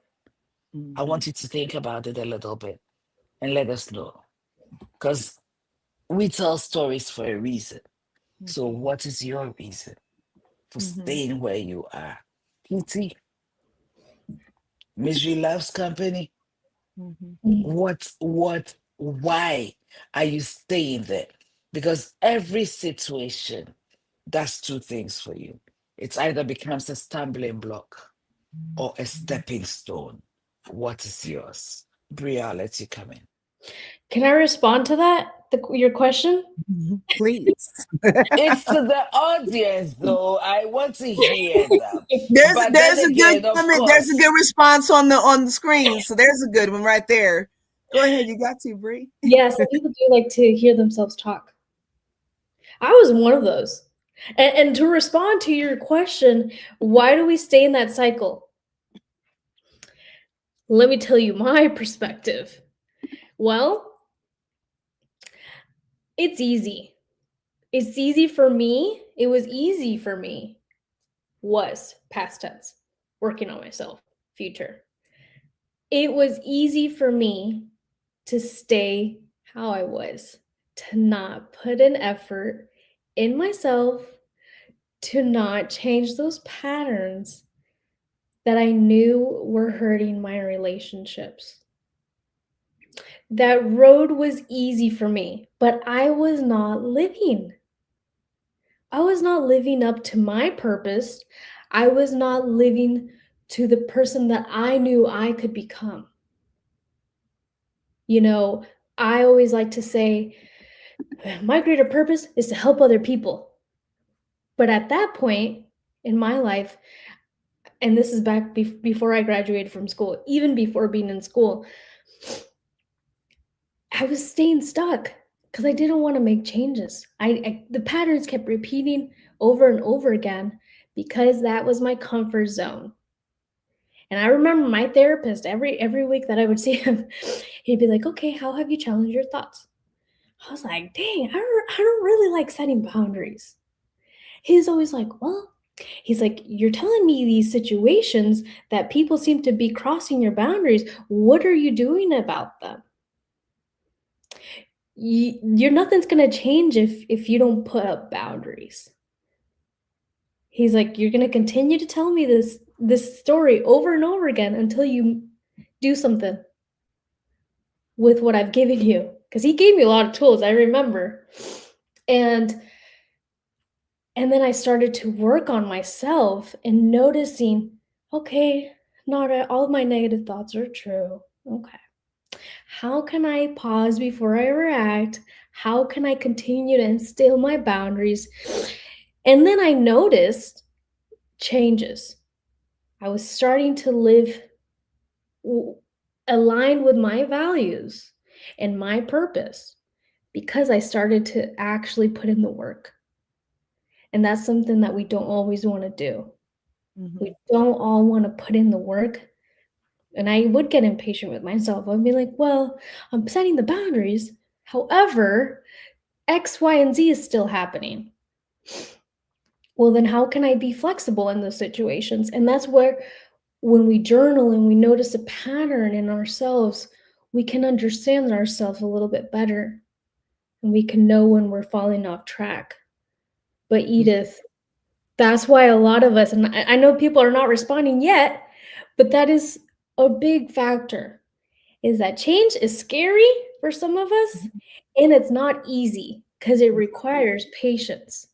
[SPEAKER 2] I want you to think about it a little bit and let us know. Because we tell stories for a reason. So what is your reason for staying where you are? PT, Misery Loves Company. Why are you staying there? Because every situation does two things for you. It either becomes a stumbling block or a stepping stone. What is yours? Bria, I'll let you come in.
[SPEAKER 3] Can I respond to that? Your question?
[SPEAKER 1] Please.
[SPEAKER 2] It's to the audience, though. I want to hear them.
[SPEAKER 1] There's
[SPEAKER 2] But
[SPEAKER 1] a
[SPEAKER 2] then
[SPEAKER 1] good
[SPEAKER 2] again, of
[SPEAKER 1] comment.
[SPEAKER 2] course,
[SPEAKER 1] There's a good response on the screen. So there's a good one right there. Go ahead. You got to, Bree.
[SPEAKER 3] Yeah, some people do like to hear themselves talk. I was one of those. And to respond to your question, why do we stay in that cycle? Let me tell you my perspective. Well, it's easy. It's easy for me. It was easy for me. Was past tense, working on myself, future. It was easy for me to stay how I was, to not put an effort in myself, to not change those patterns that I knew were hurting my relationships. That road was easy for me, but I was not living. I was not living up to my purpose. I was not living to the person that I knew I could become. I always like to say, my greater purpose is to help other people. But at that point in my life, and this is back before I graduated from school, even before being in school, I was staying stuck because I didn't want to make changes. The patterns kept repeating over and over again because that was my comfort zone. And I remember my therapist every week that I would see him, he'd be like, okay, how have you challenged your thoughts? I was like, dang, I don't really like setting boundaries. He's always like, well, he's like, you're telling me these situations that people seem to be crossing your boundaries. What are you doing about them? Nothing's going to change if you don't put up boundaries. He's like, you're going to continue to tell me this story over and over again until you do something with what I've given you. Because he gave me a lot of tools, I remember. And then I started to work on myself and noticing, okay, not all of my negative thoughts are true. Okay. How can I pause before I react? How can I continue to instill my boundaries? And then I noticed changes. I was starting to live aligned with my values and my purpose because I started to actually put in the work. And that's something that we don't always want to do. We don't all want to put in the work. And I would get impatient with myself. I'd be like, well, I'm setting the boundaries. However, X, Y, and Z is still happening. Well, then how can I be flexible in those situations? And that's where, when we journal and we notice a pattern in ourselves, we can understand ourselves a little bit better and we can know when we're falling off track. But Edith, that's why a lot of us, and I know people are not responding yet, but that is a big factor, is that change is scary for some of us, and it's not easy because it requires patience.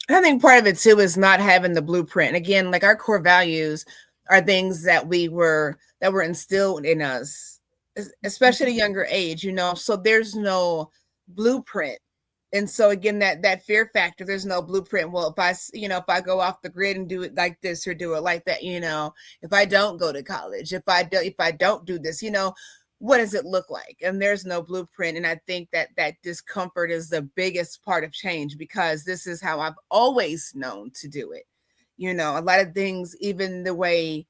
[SPEAKER 1] I think part of it too is not having the blueprint. Again, like our core values are things that were instilled in us, especially at a younger age, so there's no blueprint. And so again, that fear factor, there's no blueprint. Well, if I go off the grid and do it like this or do it like that, if I don't go to college, if I don't do this, what does it look like? And there's no blueprint. And I think that discomfort is the biggest part of change, because this is how I've always known to do it. A lot of things, even the way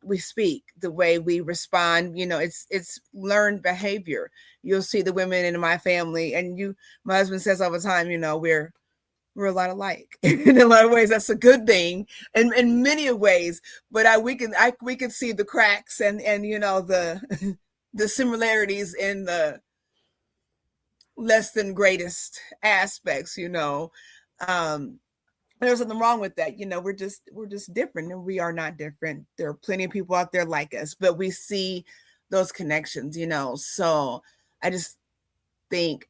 [SPEAKER 1] we speak, the way we respond, it's learned behavior. You'll see the women in my family, and my husband says all the time, we're a lot alike. In a lot of ways, that's a good thing, and in many ways. But we can see the cracks and the similarities in the less than greatest aspects. There's nothing wrong with that. We're just different, and we are not different. There are plenty of people out there like us, but we see those connections, so I just think,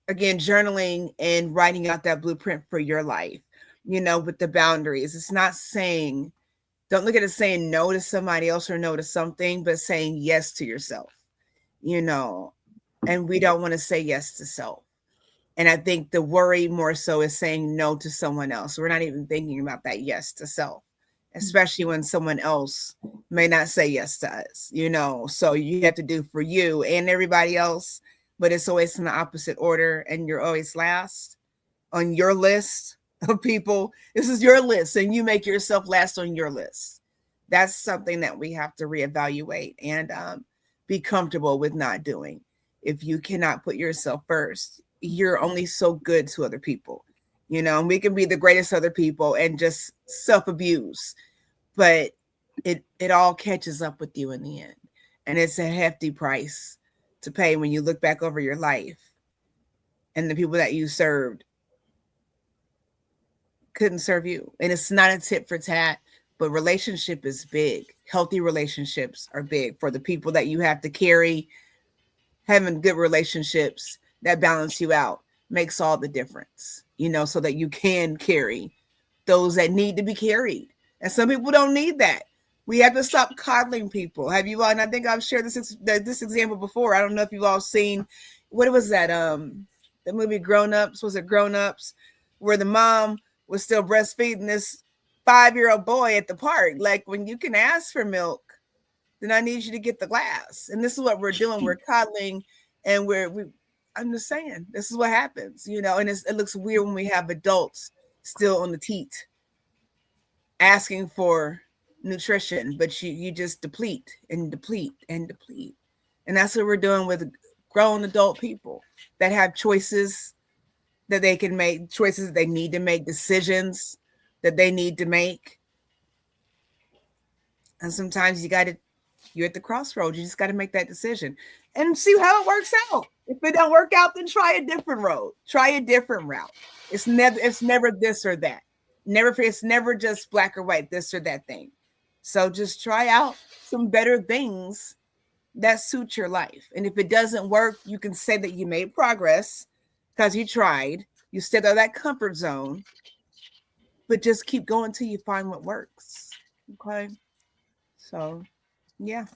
[SPEAKER 1] again, journaling and writing out that blueprint for your life, with the boundaries. It's not saying, don't look at it saying no to somebody else or no to something, but saying yes to yourself, and we don't want to say yes to self. And I think the worry more so is saying no to someone else. We're not even thinking about that yes to self, especially when someone else may not say yes to us, so you have to do for you and everybody else, but it's always in the opposite order, and you're always last on your list of people. This is your list, and you make yourself last on your list. That's something that we have to reevaluate and be comfortable with not doing. If you cannot put yourself first, you're only so good to other people, and we can be the greatest other people and just self-abuse, but it all catches up with you in the end. And it's a hefty price to pay when you look back over your life and the people that you served couldn't serve you. And it's not a tit for tat, but relationship is big. Healthy relationships are big for the people that you have to carry. Having good relationships that balance you out makes all the difference, so that you can carry those that need to be carried. And some people don't need that. We have to stop coddling people. Have you all? And I think I've shared this example before. I don't know if you've all seen, what was that? The movie Grown Ups. Was it Grown Ups? Where the mom was still breastfeeding this 5-year-old boy at the park. Like, when you can ask for milk, then I need you to get the glass. And this is what we're doing. We're coddling, and I'm just saying, this is what happens, and it looks weird when we have adults still on the teat asking for nutrition, but you just deplete and deplete and deplete. And that's what we're doing with grown adult people that have choices that they can make, choices that they need to make, decisions that they need to make. And sometimes you're at the crossroads. You just got to make that decision and see how it works out. If it don't work out, then try a different road. Try a different route. It's never this or that. It's never just black or white, this or that thing. So just try out some better things that suit your life. And if it doesn't work, you can say that you made progress because you tried. You stepped out of that comfort zone, but just keep going till you find what works. Okay. So, yeah.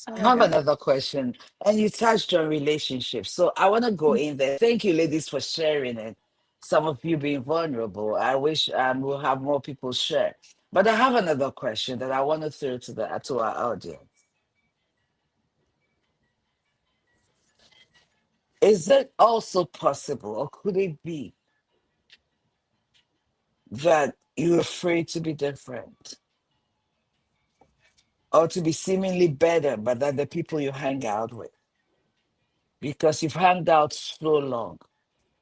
[SPEAKER 2] I have another question, and you touched on relationships. So I want to go in there. Thank you, ladies, for sharing it. Some of you being vulnerable. I wish we'll have more people share. But I have another question that I want to throw to our audience. Is it also possible, or could it be, that you're afraid to be different or to be seemingly better, but that the people you hang out with because you've hung out so long.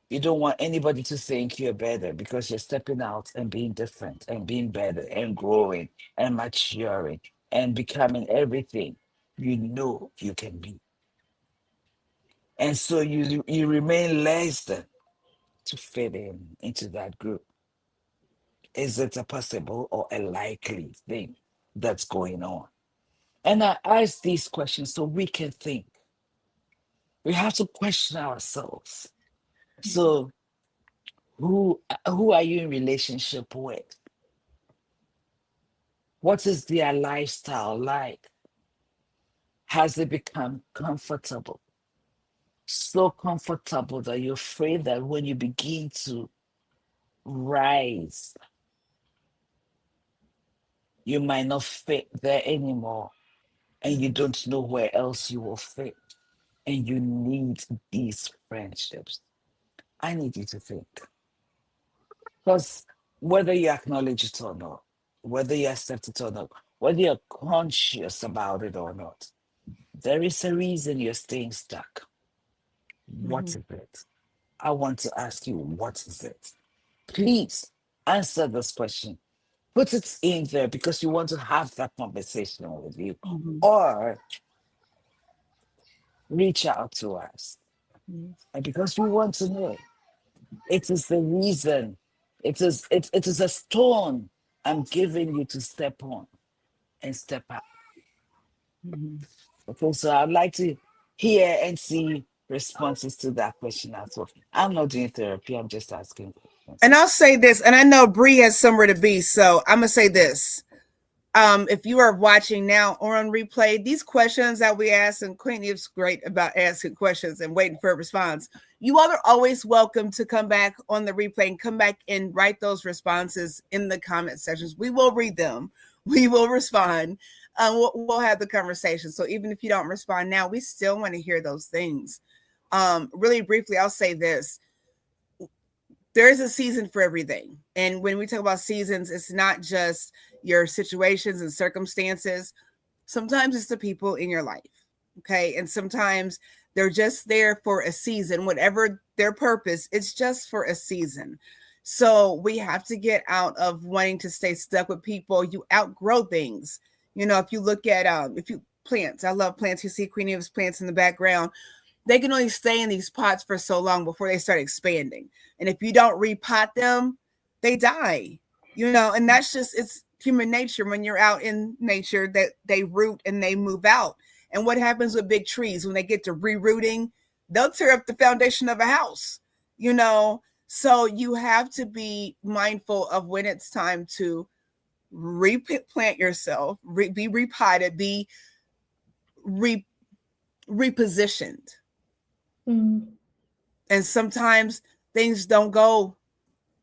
[SPEAKER 2] You don't want anybody to think you're better because you're stepping out and being different and being better and growing and maturing and becoming everything you know you can be. And so you remain less than to fit in into that group. Is it a possible or a likely thing that's going on? And I ask these questions so we can think. We have to question ourselves. So who are you in relationship with? What is their lifestyle like? Has it become comfortable? So comfortable that you're afraid that when you begin to rise, you might not fit there anymore and you don't know where else you will fit. And you need these friendships. I need you to think. Because whether you acknowledge it or not, whether you accept it or not, whether you're conscious about it or not, there is a reason you're staying stuck. What is it? I want to ask you, what is it? Please answer this question. Put it in there because you want to have that conversation with you, or reach out to us. And because we want to know, it is the reason, it is a stone I'm giving you to step on and step out. Okay, so I'd like to hear and see responses to that question as well. I'm not doing therapy, I'm just asking questions.
[SPEAKER 1] And I'll say this, and I know Bree has somewhere to be, so I'm gonna say this. If you are watching now or on replay, these questions that we ask, and Queen is great about asking questions and waiting for a response. You all are always welcome to come back on the replay and come back and write those responses in the comment sections. We will read them. We will respond. We'll have the conversation. So even if you don't respond now, we still want to hear those things. Really briefly, I'll say this. There is a season for everything. And when we talk about seasons, it's not just your situations and circumstances. Sometimes it's the people in your life. Okay. And sometimes they're just there for a season, whatever their purpose, it's just for a season. So we have to get out of wanting to stay stuck with people. You outgrow things. You know, if you look at plants, I love plants. You see Queen Eve's plants in the background. They can only stay in these pots for so long before they start expanding. And if you don't repot them, they die, you know, and that's just, it's human nature. When you're out in nature, that they root and they move out. And what happens with big trees when they get to rerouting, they'll tear up the foundation of a house, you know. So you have to be mindful of when it's time to replant yourself, be repotted, be repositioned. And sometimes things don't go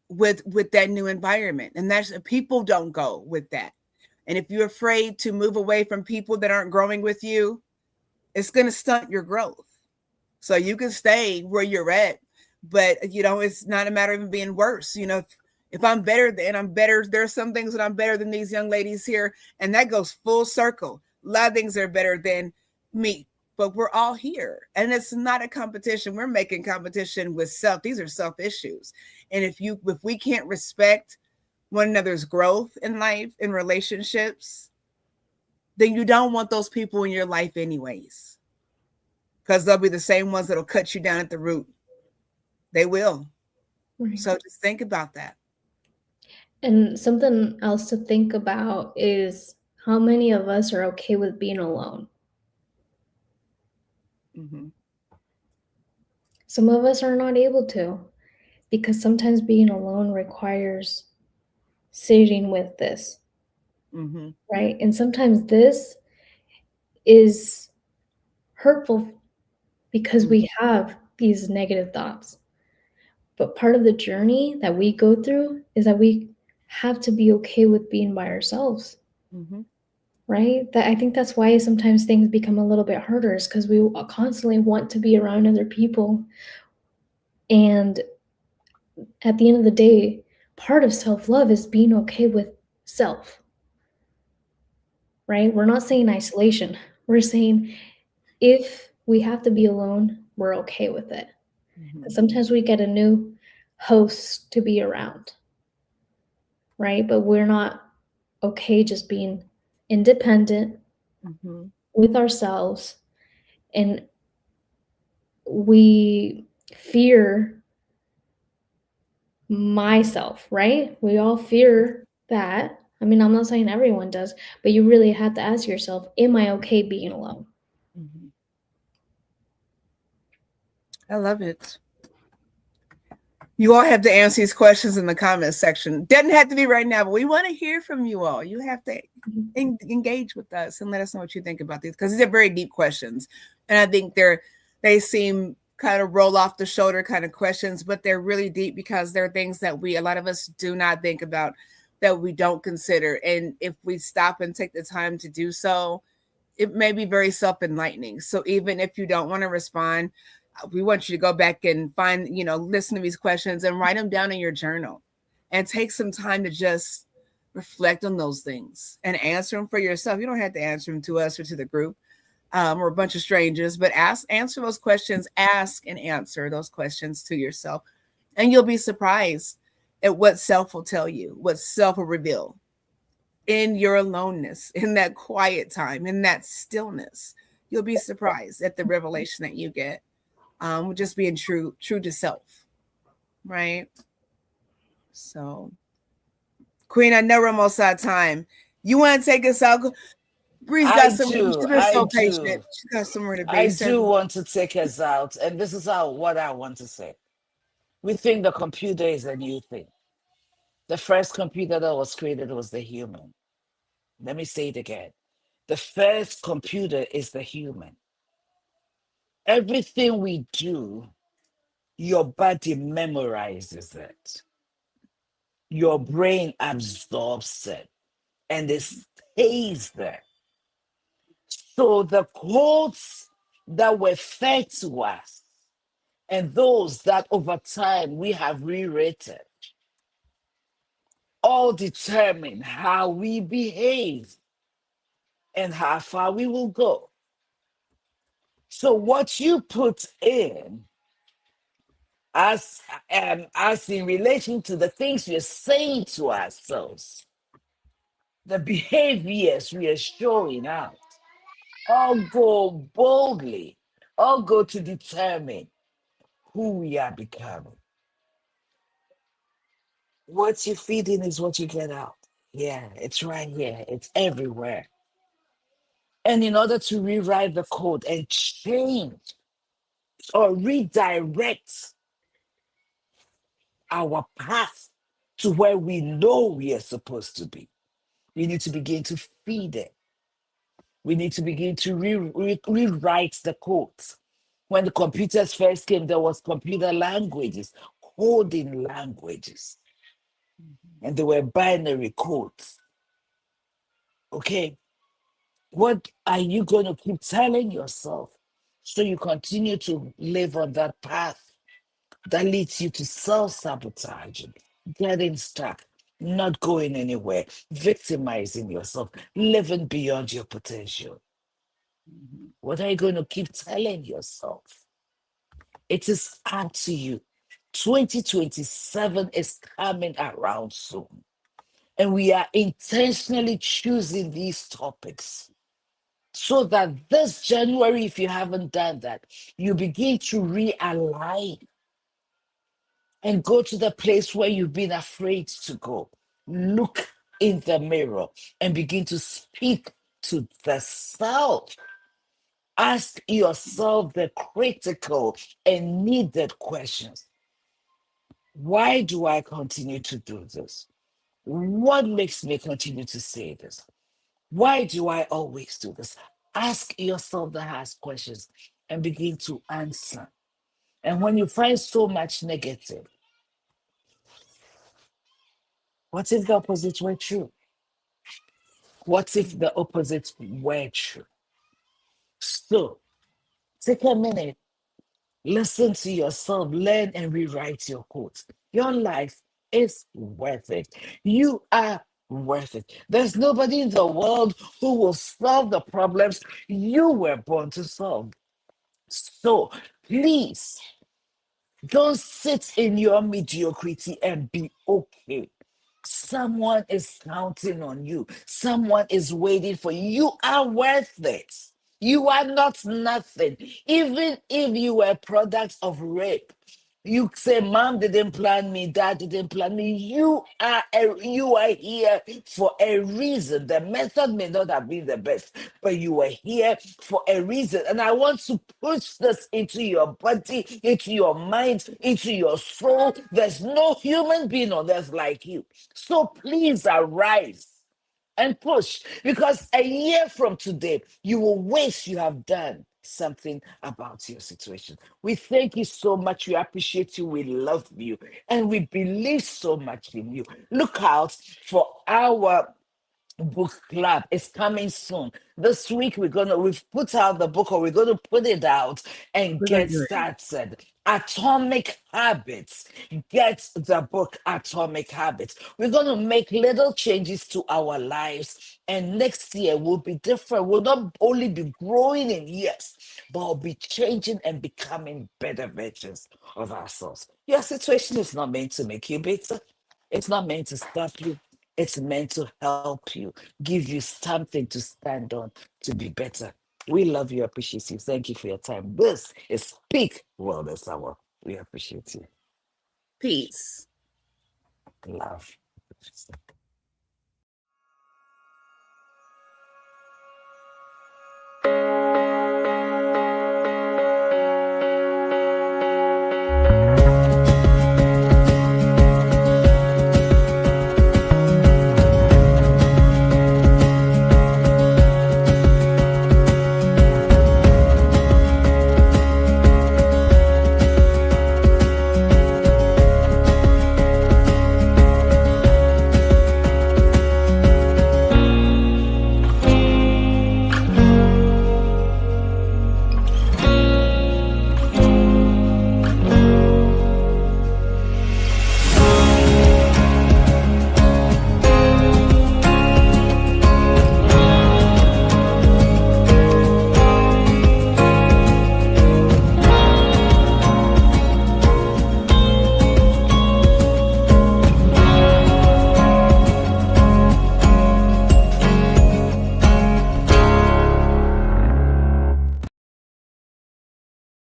[SPEAKER 1] with that new environment, and that's people don't go with that. And if you're afraid to move away from people that aren't growing with you, it's going to stunt your growth. So you can stay where you're at, but you know, it's not a matter of being worse. You know, if I'm better, then I'm better. There are some things that I'm better than these young ladies here, and that goes full circle. A lot of things are better than me, but we're all here, and it's not a competition. We're making competition with self. These are self issues. And if we can't respect one another's growth in life, in relationships, then you don't want those people in your life anyways, because they'll be the same ones that'll cut you down at the root. They will. Right. So just think about that.
[SPEAKER 3] And something else to think about is how many of us are okay with being alone. Some of us are not able to, because sometimes being alone requires sitting with this, right? And sometimes this is hurtful because we have these negative thoughts. But part of the journey that we go through is that we have to be okay with being by ourselves. Right? That I think that's why sometimes things become a little bit harder, is because we constantly want to be around other people. And at the end of the day, part of self-love is being okay with self. Right? We're not saying isolation. We're saying if we have to be alone, we're okay with it.
[SPEAKER 4] Mhm.
[SPEAKER 3] Sometimes we get a new host to be around, right? But we're not okay just being independent
[SPEAKER 4] Mhm.
[SPEAKER 3] with ourselves, and we fear myself, right? We all fear that. I mean, I'm not saying everyone does, but you really have to ask yourself, am I okay being alone?
[SPEAKER 4] Mhm.
[SPEAKER 1] I love it. You all have to answer these questions in the comments section. Doesn't have to be right now, but we want to hear from you all. You have to engage with us and let us know what you think about these, because these are very deep questions. And I think they seem kind of roll off the shoulder kind of questions, but they're really deep because they're things that a lot of us do not think about, that we don't consider. And if we stop and take the time to do so, it may be very self-enlightening. So even if you don't want to respond, we want you to go back and find, listen to these questions and write them down in your journal and take some time to just reflect on those things and answer them for yourself. You don't have to answer them to us or to the group or a bunch of strangers, but answer those questions, ask and answer those questions to yourself. And you'll be surprised at what self will tell you, what self will reveal in your aloneness, in that quiet time, in that stillness. You'll be surprised at the revelation that you get. Just being true to self, right? So, Queen, I know we're almost out of time. You want to take us out? Bree's got some. She's been
[SPEAKER 2] I
[SPEAKER 1] so patient.
[SPEAKER 2] do.
[SPEAKER 1] She's got somewhere to
[SPEAKER 2] I
[SPEAKER 1] be.
[SPEAKER 2] do
[SPEAKER 1] So,
[SPEAKER 2] want to take us out, and this is what I want to say. We think the computer is a new thing. The first computer that was created was the human. Let me say it again. The first computer is the human. Everything we do, your body memorizes it. Your brain absorbs it, and it stays there. So the codes that were fed to us and those that over time we have rewritten all determine how we behave and how far we will go. So what you put in as in relation to the things we're saying to ourselves, the behaviors we are showing out, all go boldly, all go to determine who we are becoming. What you feed in is what you get out. Yeah, it's right here. It's everywhere. And in order to rewrite the code and change or redirect our path to where we know we are supposed to be, we need to begin to feed it. We need to begin to rewrite the codes. When the computers first came, there was computer languages, coding languages, and there were binary codes. Okay, what are you going to keep telling yourself so you continue to live on that path that leads you to self-sabotaging, getting stuck, not going anywhere, victimizing yourself, living beyond your potential? What are you going to keep telling yourself? It is up to you. 2027 is coming around soon, and we are intentionally choosing these topics so that this January, if you haven't done that, you begin to realign and go to the place where you've been afraid to go. Look in the mirror and begin to speak to the self. Ask yourself the critical and needed questions. Why do I continue to do this? What makes me continue to say this? Why do I always do this? Ask yourself the hard questions and begin to answer. And when you find so much negative, what if the opposite were true? What if the opposite were true? So take a minute, listen to yourself, learn and rewrite your quotes. Your life is worth it. You are worth it. There's nobody in the world who will solve the problems you were born to solve. So please don't sit in your mediocrity and be okay. Someone is counting on you. Someone is waiting for you. You are worth it. You are not nothing. Even if you were products of rape, you say, "Mom didn't plan me, Dad didn't plan me." You are here for a reason. The method may not have been the best, but you are here for a reason. And I want to push this into your body, into your mind, into your soul. There's no human being on earth like you. So please arise and push, because a year from today you will wish you have done something about your situation. We thank you so much, we appreciate you, we love you, and we believe so much in you. Look out for our book club. It's coming soon. This week we've put out the book, or we're gonna put it out and
[SPEAKER 1] We're gonna
[SPEAKER 2] get
[SPEAKER 1] do it.
[SPEAKER 2] started. Atomic Habits. Get the book Atomic Habits. We're gonna make little changes to our lives, and next year will be different. We'll not only be growing in years, but we'll be changing and becoming better versions of ourselves. Your situation is not meant to make you better. It's not meant to stop you. It's meant to help you, give you something to stand on to be better. We love you, appreciate you. Thank you for your time. This is Peak Wellness Hour. We appreciate you.
[SPEAKER 1] Peace.
[SPEAKER 2] Love.